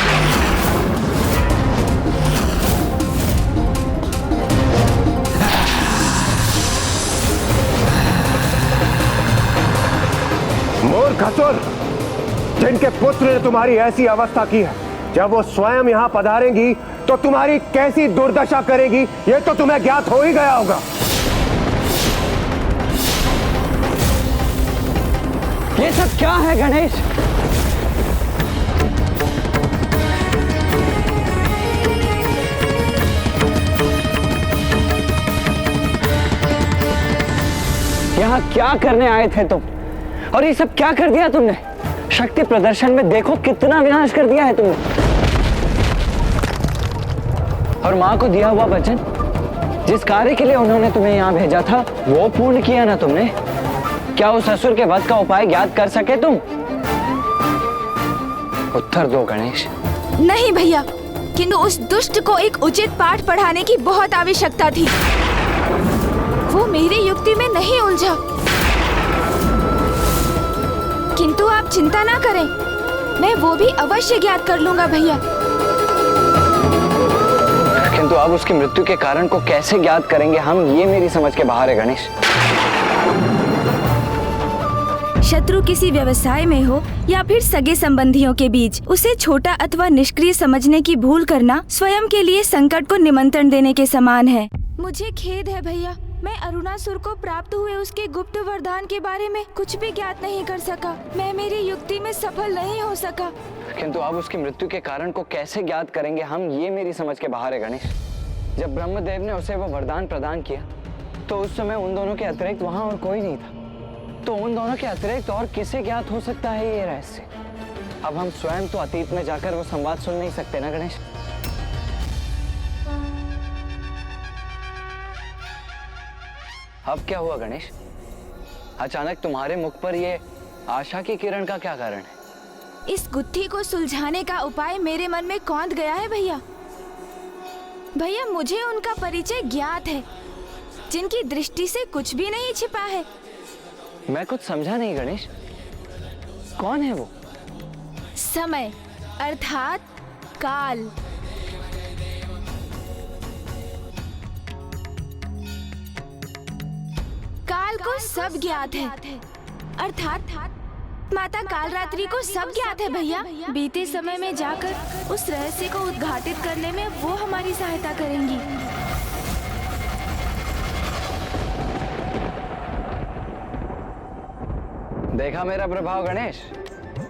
मूर्खसुर, जिनके पुत्र ने तुम्हारी ऐसी अवस्था की है, जब वो स्वयं यहाँ पधारेंगी तो तुम्हारी कैसी दुर्दशा करेगी, ये तो तुम्हें ज्ञात हो ही गया होगा। ये सब क्या है गणेश? यहाँ क्या करने आए थे तुम? और ये सब क्या कर दिया तुमने? शक्ति प्रदर्शन में देखो कितना विनाश कर दिया है तुमने। और माँ को दिया हुआ वचन, जिस कार्य के लिए उन्होंने तुम्हें यहाँ भेजा था, वो पूर्ण किया ना तुमने? क्या उस असुर के वध का उपाय ज्ञात कर सके तुम? उत्तर दो गणेश। नहीं भैया, किंतु उस दुष्ट को एक उचित पाठ पढ़ाने की बहुत आवश्यकता थी। वो मेरी युक्ति में नहीं उलझा। किंतु आप चिंता ना करें, मैं वो भी अवश्य ज्ञात कर लूंगा भैया। किंतु अब उसकी मृत्यु के कारण को कैसे ज्ञात करेंगे हम, ये मेरी समझ के बाहर है गणेश। शत्रु किसी व्यवसाय में हो या फिर सगे संबंधियों के बीच, उसे छोटा अथवा निष्क्रिय समझने की भूल करना स्वयं के लिए संकट को निमंत्रण देने के समान है। मुझे खेद है भैया, मैं अरुणासुर को प्राप्त हुए उसके गुप्त वरदान के बारे में कुछ भी ज्ञात नहीं कर सका। मैं मेरी युक्ति में सफल नहीं हो सका। किंतु अब उसकी मृत्यु के कारण को कैसे ज्ञात करेंगे हम, ये मेरी समझ के बाहर है गणेश। जब ब्रह्मदेव ने उसे वो वरदान प्रदान किया तो उस समय उन दोनों के अतिरिक्त वहां और कोई नहीं था। तो उन दोनों के अतिरिक्त और किसे ज्ञात हो सकता है ये रहस्य? अब हम स्वयं तो अतीत में जाकर वो संवाद सुन नहीं सकते ना गणेश। अब क्या हुआ गणेश? अचानक तुम्हारे मुख पर ये आशा की किरण का क्या कारण है? इस गुत्थी को सुलझाने का उपाय मेरे मन में कौंध गया है भैया। भैया मुझे उनका परिचय ज्ञात है, जिनकी दृष्टि से कुछ भी नहीं छिपा है। मैं कुछ समझा नहीं गणेश, कौन है वो? समय अर्थात काल। काल को सब ज्ञात है, अर्थात माता कालरात्रि को सब ज्ञात है भैया। बीते समय में जाकर उस रहस्य को उद्घाटित करने में वो हमारी सहायता करेंगी। देखा मेरा प्रभाव गणेश,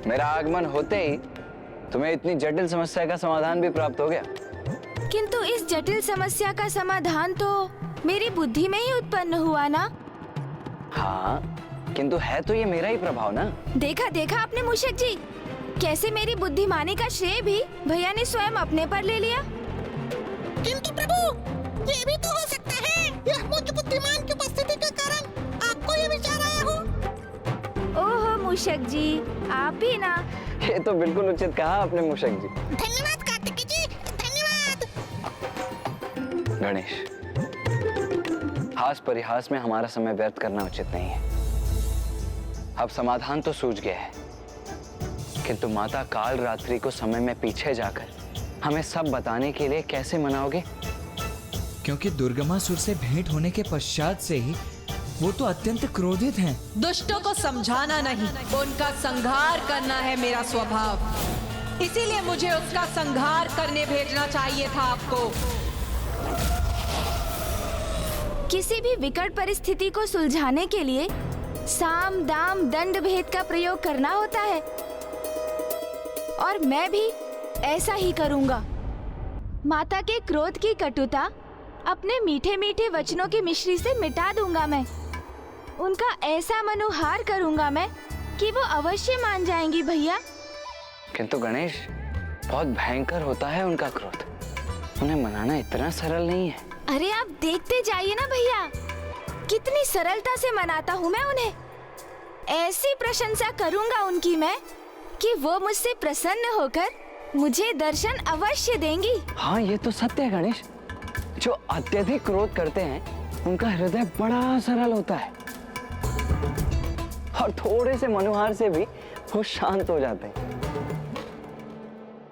मेरा आगमन होते ही तुम्हें इतनी जटिल समस्या का समाधान भी प्राप्त हो गया। किंतु इस जटिल समस्या का समाधान तो मेरी बुद्धि में ही उत्पन्न हुआ ना। हाँ, किंतु है तो ये मेरा ही प्रभाव ना। देखा देखा आपने मूषक जी, कैसे मेरी बुद्धिमानी का श्रेय भी भैया ने स्वयं अपने पर ले लिया। किंतु प्रभु, ये भी तो हो सकता है यह मुझ बुद्धिमान की उपस्थिति के कारण आपको ये विचार आया हो। ओहो मूषक जी, आप भी ना। ये तो बिल्कुल उचित कहा आपने मूषक जी। धन्यवाद कार्तिकी जी, धन्यवाद। गणेश, हास परिहास में हमारा समय व्यर्थ करना उचित नहीं है। अब समाधान तो सूझ गया है, किंतु माता काल रात्रि को समय में पीछे जाकर हमें सब बताने के लिए कैसे मनाओगे? क्योंकि दुर्गमासुर से भेंट होने के पश्चात से ही वो तो अत्यंत क्रोधित हैं। दुष्टों को समझाना नहीं, उनका संहार करना है मेरा स्वभाव। इसीलिए मुझे उसका संहार करने भेजना चाहिए था आपको। किसी भी विकट परिस्थिति को सुलझाने के लिए साम दाम दंड भेद का प्रयोग करना होता है, और मैं भी ऐसा ही करूंगा। माता के क्रोध की कटुता अपने मीठे मीठे वचनों की मिश्री से मिटा दूंगा मैं। उनका ऐसा मनोहार करूंगा मैं कि वो अवश्य मान जाएंगी भैया। किंतु गणेश, बहुत भयंकर होता है उनका क्रोध, उन्हें मनाना इतना सरल नहीं है। अरे आप देखते जाइए ना भैया, कितनी सरलता से मनाता हूँ मैं उन्हें। ऐसी प्रशंसा करूंगा उनकी मैं कि वो मुझसे प्रसन्न होकर मुझे दर्शन अवश्य देंगी। हाँ, ये तो सत्य है गणेश। जो अत्यधिक क्रोध करते हैं उनका हृदय बड़ा सरल होता है, और थोड़े से मनोहार से भी वो शांत हो जाते हैं।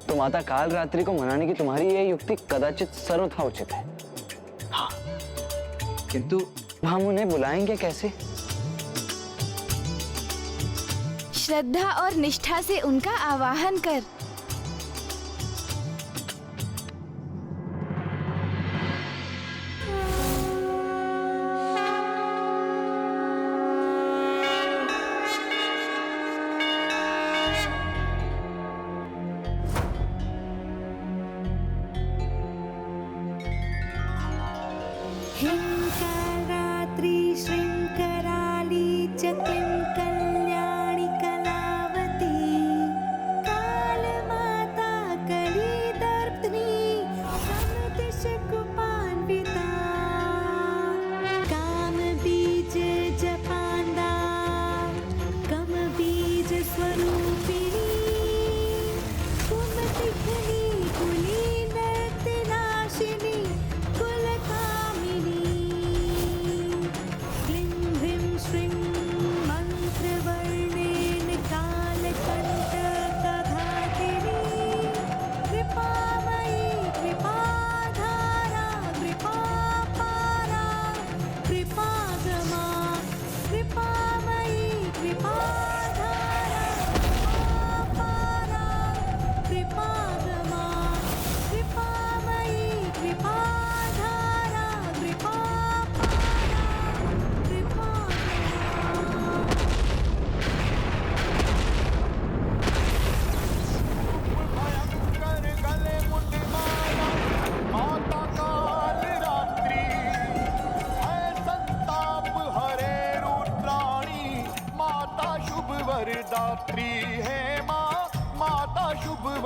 तो माता काल रात्रि को मनाने की तुम्हारी ये युक्ति कदाचित सर्वथा उचित है। हाँ, किंतु हम उन्हें बुलाएंगे कैसे? श्रद्धा और निष्ठा से उनका आवाहन कर। हिंकारात्रि श्रृंखराली च किं कल्याणी कलावती कालमाता कलिदर्पिणी समतिशकुपान्विता कामबीज जपान्दा कमबीज स्वरूपिणी कुमतिघ्नी कुलीनर्तिनाशिनी कुलकामिनी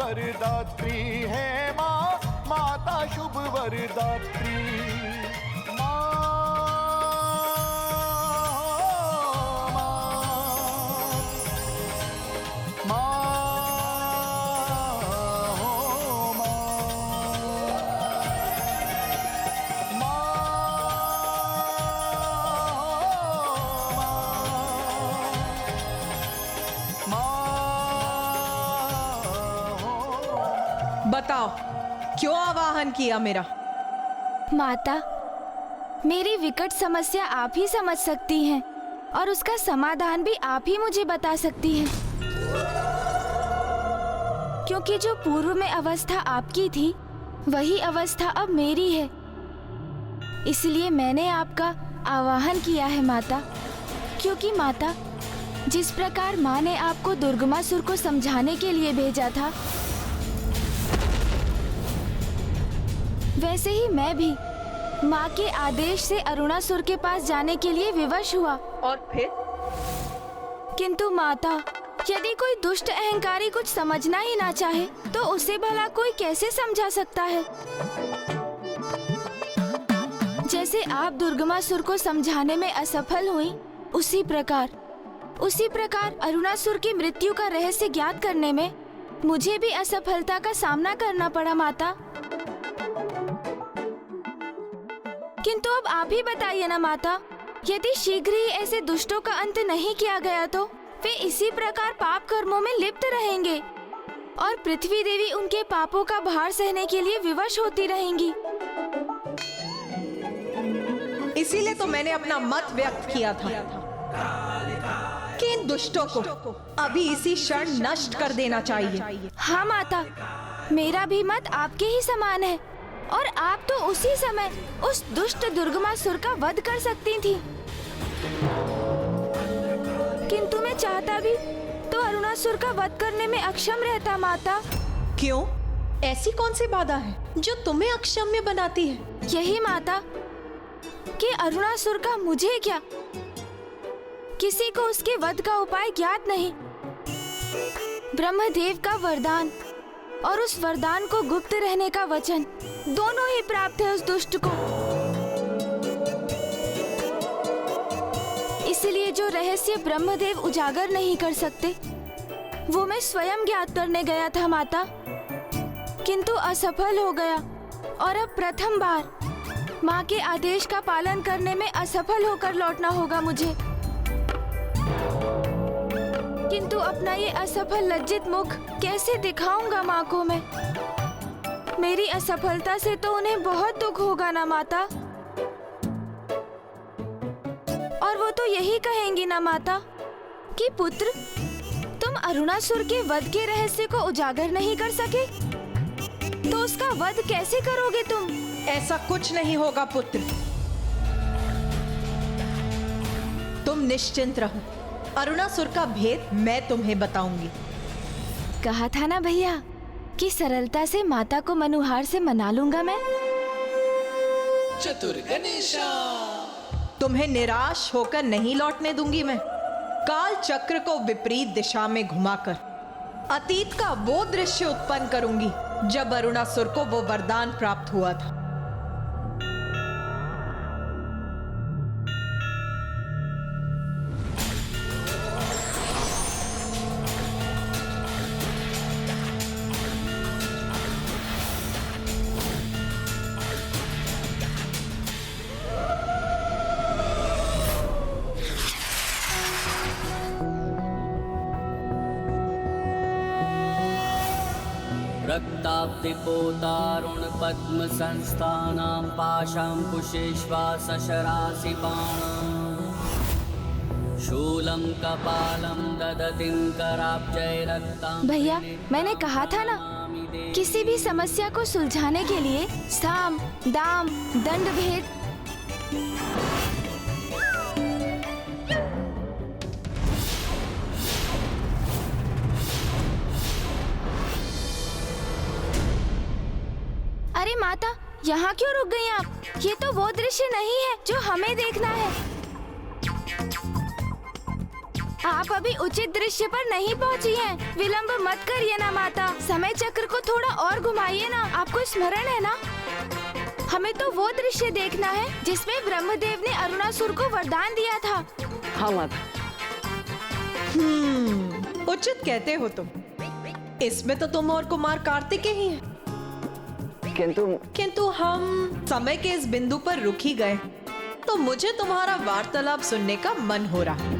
वरदात्री है माँ, माता शुभ वरदात्री। बताओ क्यों आवाहन किया मेरा? माता, मेरी विकट समस्या आप ही समझ सकती हैं और उसका समाधान भी आप ही मुझे बता सकती हैं। क्योंकि जो पूर्व में अवस्था आपकी थी वही अवस्था अब मेरी है, इसलिए मैंने आपका आवाहन किया है माता। क्योंकि माता, जिस प्रकार माँ ने आपको दुर्गमासुर को समझाने के लिए भेजा था, वैसे ही मैं भी माँ के आदेश से अरुणासुर के पास जाने के लिए विवश हुआ। और फिर? किंतु माता, यदि कोई दुष्ट अहंकारी कुछ समझना ही ना चाहे तो उसे भला कोई कैसे समझा सकता है? जैसे आप दुर्गमासुर को समझाने में असफल हुई, उसी प्रकार अरुणासुर की मृत्यु का रहस्य ज्ञात करने में मुझे भी असफलता का सामना करना पड़ा माता। किंतु अब आप ही बताइए ना माता, यदि शीघ्र ही ऐसे दुष्टों का अंत नहीं किया गया तो वे इसी प्रकार पाप कर्मों में लिप्त रहेंगे और पृथ्वी देवी उनके पापों का भार सहने के लिए विवश होती रहेंगी। इसीलिए तो मैंने अपना मत व्यक्त किया था कि इन दुष्टों को अभी इसी क्षण नष्ट कर देना चाहिए। हाँ माता, मेरा भी मत आपके ही समान है और आप तो उसी समय उस दुष्ट दुर्गमासुर का वध कर सकती थी। किंतु मैं चाहता भी तो अरुणासुर का वध करने में अक्षम रहता माता। क्यों? ऐसी कौन सी बाधा है जो तुम्हें अक्षम्य बनाती है? यही माता कि अरुणासुर का मुझे क्या, किसी को उसके वध का उपाय ज्ञात नहीं। ब्रह्मदेव का वरदान और उस वरदान को गुप्त रहने का वचन दोनों ही प्राप्त है उस दुष्ट को। इसलिए जो रहस्य ब्रह्मदेव उजागर नहीं कर सकते वो मैं स्वयं ज्ञात करने गया था माता, किंतु असफल हो गया और अब प्रथम बार माँ के आदेश का पालन करने में असफल होकर लौटना होगा मुझे। किंतु अपना ये असफल लज्जित मुख कैसे दिखाऊंगा माँ को मैं? मेरी असफलता से तो उन्हें बहुत दुख होगा ना माता। और वो तो यही कहेंगी ना माता कि पुत्र, तुम अरुणासुर के वध के रहस्य को उजागर नहीं कर सके, तो उसका वध कैसे करोगे तुम? ऐसा कुछ नहीं होगा पुत्र, तुम निश्चिंत रहो। अरुणासुर का भेद मैं तुम्हें बताऊंगी। कहा था ना भैया कि सरलता से माता को मनुहार से मना लूंगा मैं। चतुर गणेशा, तुम्हें निराश होकर नहीं लौटने दूंगी मैं। काल चक्र को विपरीत दिशा में घुमाकर अतीत का वो दृश्य उत्पन्न करूंगी जब अरुणासुर को वो वरदान प्राप्त हुआ था। रक्ताब्धिपोतारुण पद्म संस्थानां पाशांकुशेष्वा सशरासि बाणं शूलं कपालं ददतिं कराब्जय रक्तां। भैया, मैंने कहा था ना, किसी भी समस्या को सुलझाने के लिए साम, दाम, दंड भेद अरे माता, यहाँ क्यों रुक गई आप? ये तो वो दृश्य नहीं है जो हमें देखना है। आप अभी उचित दृश्य पर नहीं पहुंची हैं। विलंब मत करिए ना माता, समय चक्र को थोड़ा और घुमाइए ना। आपको स्मरण है ना, हमें तो वो दृश्य देखना है जिसमें ब्रह्मदेव ने अरुणासुर को वरदान दिया था। हाँ माता। उचित कहते हो तुम। इसमें तो तुम और कुमार कार्तिकेय ही हैं। किंतु हम समय के इस बिंदु पर रुक ही गए, तो मुझे तुम्हारा वार्तालाप सुनने का मन हो रहा।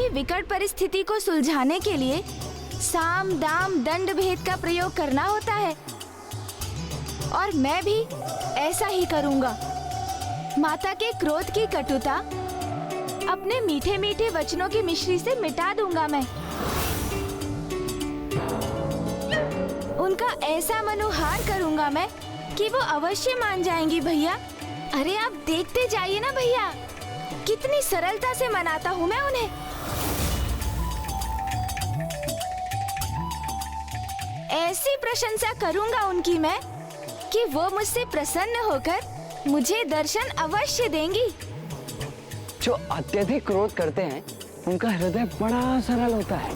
विकट परिस्थिति को सुलझाने के लिए साम दाम दंड भेद का प्रयोग करना होता है, और मैं भी ऐसा ही करूंगा। माता के क्रोध की कटुता अपने मीठे मीठे वचनों की मिश्री से मिटा दूंगा मैं। उनका ऐसा मनोहार करूंगा मैं कि वो अवश्य मान जाएंगी भैया। अरे आप देखते जाइए ना भैया, कितनी सरलता से मनाता हूँ मैं उन्हें। ऐसी प्रशंसा करूंगा उनकी मैं कि वो मुझसे प्रसन्न होकर मुझे दर्शन अवश्य देंगी। जो अत्यधिक क्रोध करते हैं उनका हृदय बड़ा सरल होता है।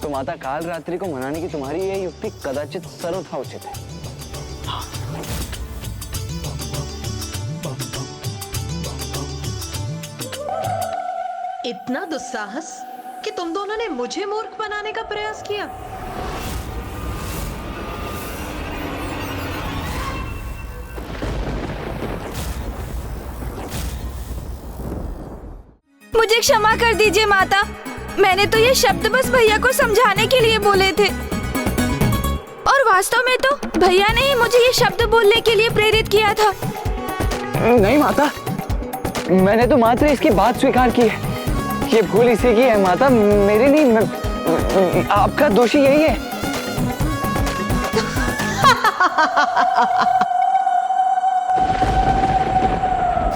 तो माता काल रात्रि को मनाने की तुम्हारी यह युक्ति कदाचित सर्वथा उचित है। इतना दुस्साहस कि तुम दोनों ने मुझे मूर्ख बनाने का प्रयास किया। मुझे क्षमा कर दीजिए माता, मैंने तो ये शब्द बस भैया को समझाने के लिए बोले थे, और वास्तव में तो भैया ने ही मुझे ये शब्द बोलने के लिए प्रेरित किया था। नहीं माता, मैंने तो मात्र इसकी बात स्वीकार की है। ये भूल इसी की है माता, मेरी नहीं। आपका दोषी यही है।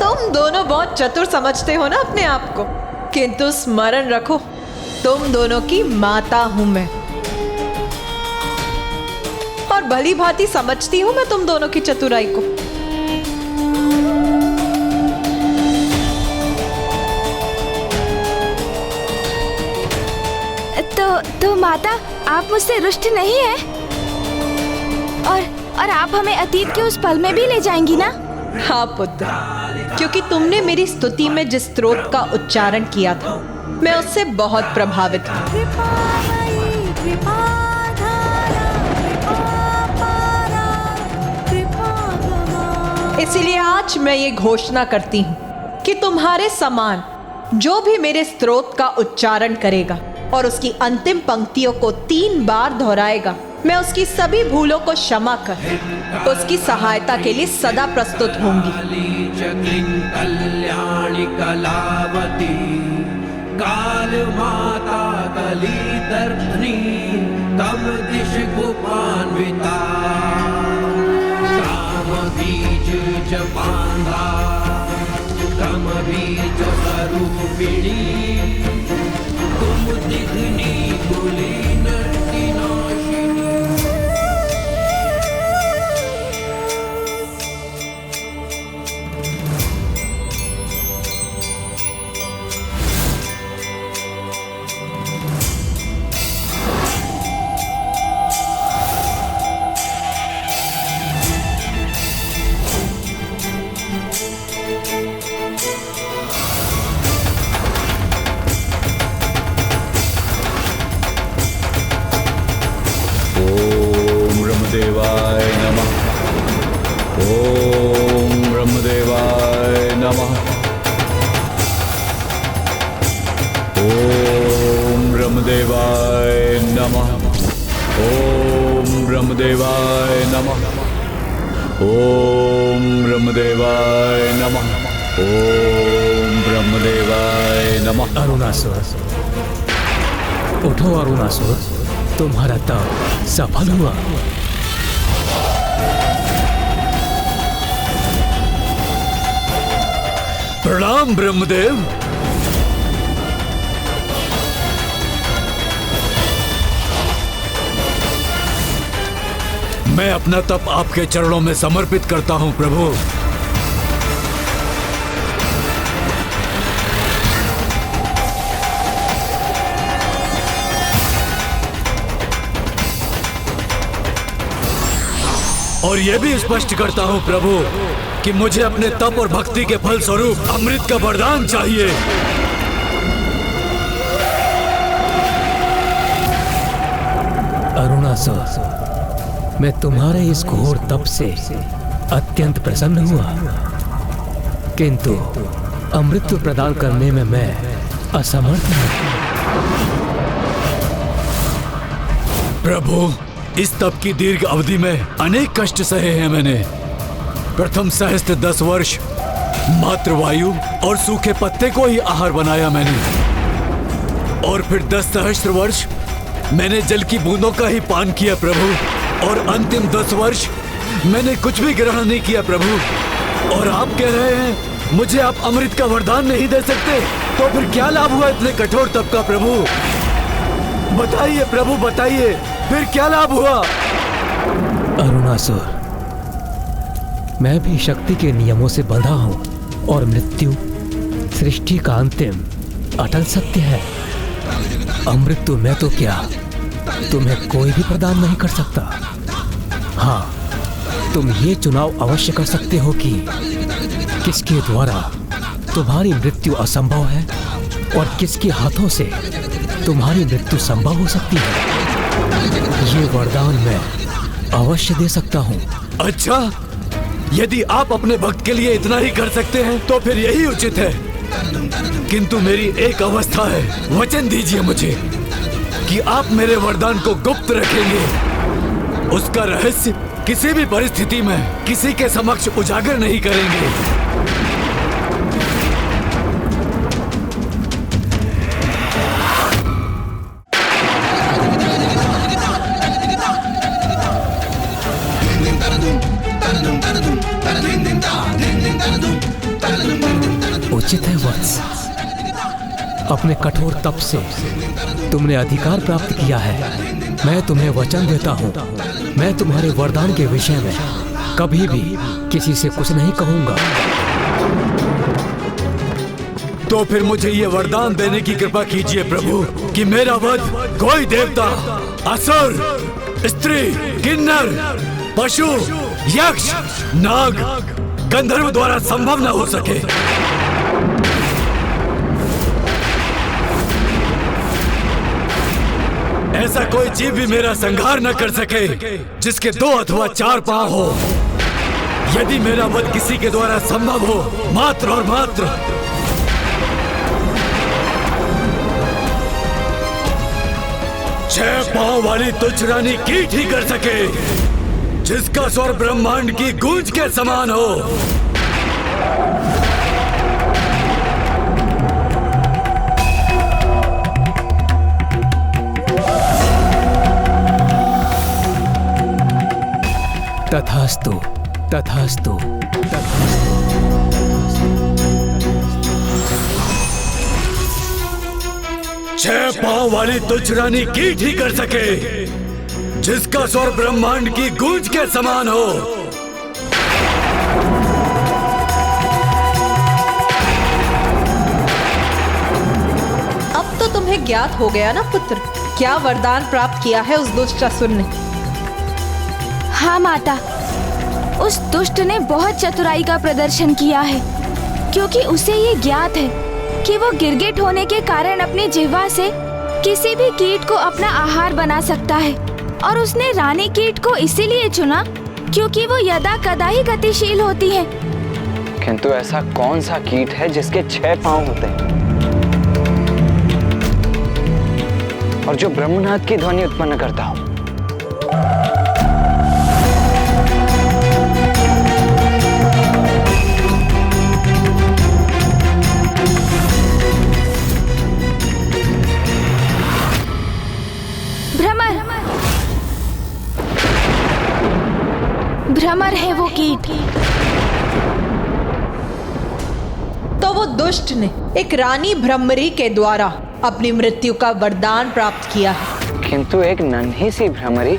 तुम दोनों बहुत चतुर समझते हो ना अपने आप को, किंतु स्मरण रखो, तुम दोनों की माता हूं मैं, और भली भांति समझती हूं मैं तुम दोनों की चतुराई को। तो माता, आप मुझसे रुष्ट नहीं है, और आप हमें अतीत के उस पल में भी ले जाएंगी ना? हाँ पुत्र, क्योंकि तुमने मेरी स्तुति में जिस स्तोत्र का उच्चारण किया था, मैं उससे बहुत प्रभावित हूँ। इसीलिए आज मैं ये घोषणा करती हूँ कि तुम्हारे समान जो भी मेरे स्तोत्र का उच्चारण करेगा और उसकी अंतिम पंक्तियों को 3 बार दोहराएगा, मैं उसकी सभी भूलों को क्षमा कर उसकी सहायता के लिए सदा प्रस्तुत होंगी। कल्याणी कलावती काल माता कली दर्पणी तम दिश गोपान्विता काम बीज जपांधा तम बीज स्वरूपिणी तुम दिग्नी कुली नर्ति नाशिनी। ब्रह्मदेवाय नमः। ओम ब्रह्मदेवाय नमः। ओम ब्रह्मदेवाय नमः। ओम ब्रह्मदेवाय नमः। ओम ब्रह्मदेवाय नमः। ओम ब्रह्मदेवाय नमः। अरुणासुर, उठो अरुणासुर, तुम्हारा तप सफल हुआ। प्रणाम ब्रह्मदेव। मैं अपना तप आपके चरणों में समर्पित करता हूं प्रभु। और यह भी स्पष्ट करता हूं प्रभु कि मुझे अपने तप और भक्ति के फल स्वरूप अमृत का वरदान चाहिए। अरुणासुर, मैं तुम्हारे इस घोर तप से अत्यंत प्रसन्न हुआ, किंतु अमृत प्रदान करने में मैं असमर्थ हूं। प्रभु, इस तप की दीर्घ अवधि में अनेक कष्ट सहे हैं मैंने। प्रथम सहस्त्र 10 वर्ष मात्र वायु और सूखे पत्ते को ही आहार बनाया मैंने, और फिर 10 सहस्त्र वर्ष मैंने जल की बूंदों का ही पान किया प्रभु, और अंतिम 10 वर्ष मैंने कुछ भी ग्रहण नहीं किया प्रभु। और आप कह रहे हैं मुझे आप अमृत का वरदान नहीं दे सकते, तो फिर क्या लाभ हुआ इतने कठोर तप का प्रभु? बताइए प्रभु, बताइए, फिर क्या लाभ हुआ? अरुणासुर, मैं भी शक्ति के नियमों से बंधा हूं, और मृत्यु सृष्टि का अंतिम अटल सत्य है। अमृत तो मैं तो क्या, तुम्हें कोई भी प्रदान नहीं कर सकता। हाँ, तुम ये चुनाव अवश्य कर सकते हो कि किसके द्वारा तुम्हारी मृत्यु असंभव है और किसके हाथों से तुम्हारी मृत्यु संभव हो सकती है। ये वरदान मैं अवश्य दे सकता हूँ। अच्छा, यदि आप अपने भक्त के लिए इतना ही कर सकते हैं तो फिर यही उचित है, किंतु मेरी एक अवस्था है। वचन दीजिए मुझे कि आप मेरे वरदान को गुप्त रखेंगे, उसका रहस्य किसी भी परिस्थिति में किसी के समक्ष उजागर नहीं करेंगे। उचित है वत्स, अपने कठोर तप से तुमने अधिकार प्राप्त किया है। मैं तुम्हें वचन देता हूँ, मैं तुम्हारे वरदान के विषय में कभी भी किसी से कुछ नहीं कहूंगा। तो फिर मुझे ये वरदान देने की कृपा कीजिए प्रभु कि मेरा वध कोई देवता, असुर, स्त्री, किन्नर, पशु, यक्ष, नाग, गंधर्व द्वारा संभव न हो सके। ऐसा कोई जीव भी मेरा संहार न कर सके जिसके 2 अथवा 4 पांव हो। यदि मेरा वध किसी के द्वारा संभव हो, मात्र और मात्र 6 पांव वाली तुच्छ रानी कीट ही कर सके, जिसका स्वर ब्रह्मांड की गूंज के समान हो। तथास्तु, तथास्तु, छह पांव वाली तुच्छ रानी कीट ही कर सके, जिसका स्वर ब्रह्मांड की गूंज के समान हो। अब तो तुम्हें ज्ञात हो गया ना पुत्र, क्या वरदान प्राप्त किया है उस दुष्ट असुर ने? हाँ माता, उस दुष्ट ने बहुत चतुराई का प्रदर्शन किया है, क्योंकि उसे ये ज्ञात है कि वो गिरगिट होने के कारण अपनी जिह्वा से किसी भी कीट को अपना आहार बना सकता है, और उसने रानी कीट को इसीलिए चुना क्योंकि वो यदा कदा ही गतिशील होती है। किंतु ऐसा कौन सा कीट है जिसके 6 पांव होते हैं और जो ब्रह्मनाद की ध्वनि उत्पन्न करता हो? भ्रमर है वो कीट। तो वो दुष्ट ने एक रानी भ्रमरी के द्वारा अपनी मृत्यु का वरदान प्राप्त किया है। किंतु एक नन्ही सी भ्रमरी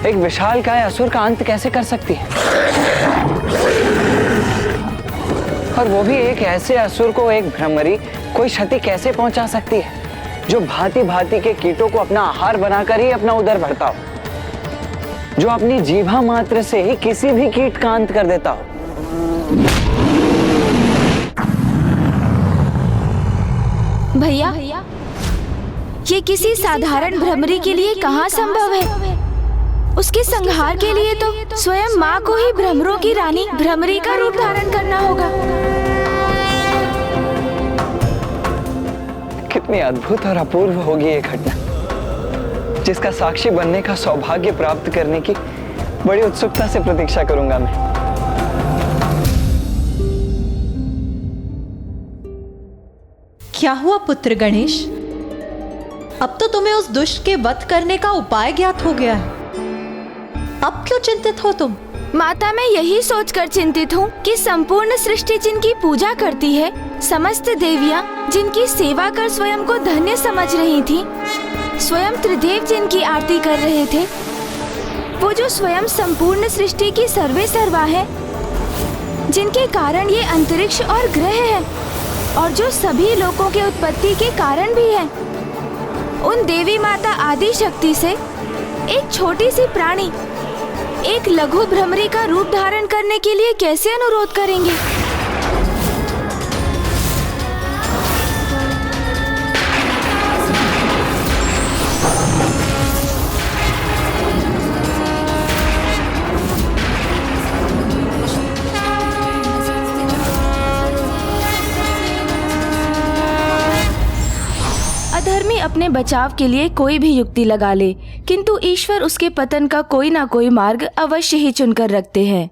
एक विशालकाय असुर का अंत कैसे कर सकती है? और वो भी एक ऐसे असुर को एक भ्रमरी कोई क्षति कैसे पहुंचा सकती है जो भांति भांति के कीटों को अपना आहार बनाकर ही अपना उदर भरता हो, जो अपनी जीभा मात्र से ही किसी भी कीट का अंत कर देता हो। भैया, ये किसी साधारण भ्रमरी के लिए कहाँ संभव है? उसके संहार के लिए तो स्वयं माँ को ही भ्रमरों की रानी भ्रमरी का रूप धारण करना होगा। कितनी अद्भुत और अपूर्व होगी ये घटना, जिसका साक्षी बनने का सौभाग्य प्राप्त करने की बड़ी उत्सुकता से प्रतीक्षा करूंगा मैं। क्या हुआ पुत्र गणेश? अब तो तुम्हें उस दुष्ट के वध करने का उपाय ज्ञात हो गया है। अब क्यों चिंतित हो तुम? माता, मैं यही सोचकर चिंतित हूँ कि संपूर्ण सृष्टि जिनकी पूजा करती है, समस्त देवियाँ जिनकी सेवा कर स्वयं को धन्य समझ रही थी, स्वयं त्रिदेव जिनकी आरती कर रहे थे, वो जो स्वयं संपूर्ण सृष्टि की सर्वे सर्वा है, जिनके कारण ये अंतरिक्ष और ग्रह है, और जो सभी लोगों के उत्पत्ति के कारण भी है, उन देवी माता आदि शक्ति से एक छोटी सी प्राणी एक लघु भ्रमरी का रूप धारण करने के लिए कैसे अनुरोध करेंगे? अधर्मी अपने बचाव के लिए कोई भी युक्ति लगा ले, किंतु ईश्वर उसके पतन का कोई ना कोई मार्ग अवश्य ही चुनकर रखते हैं।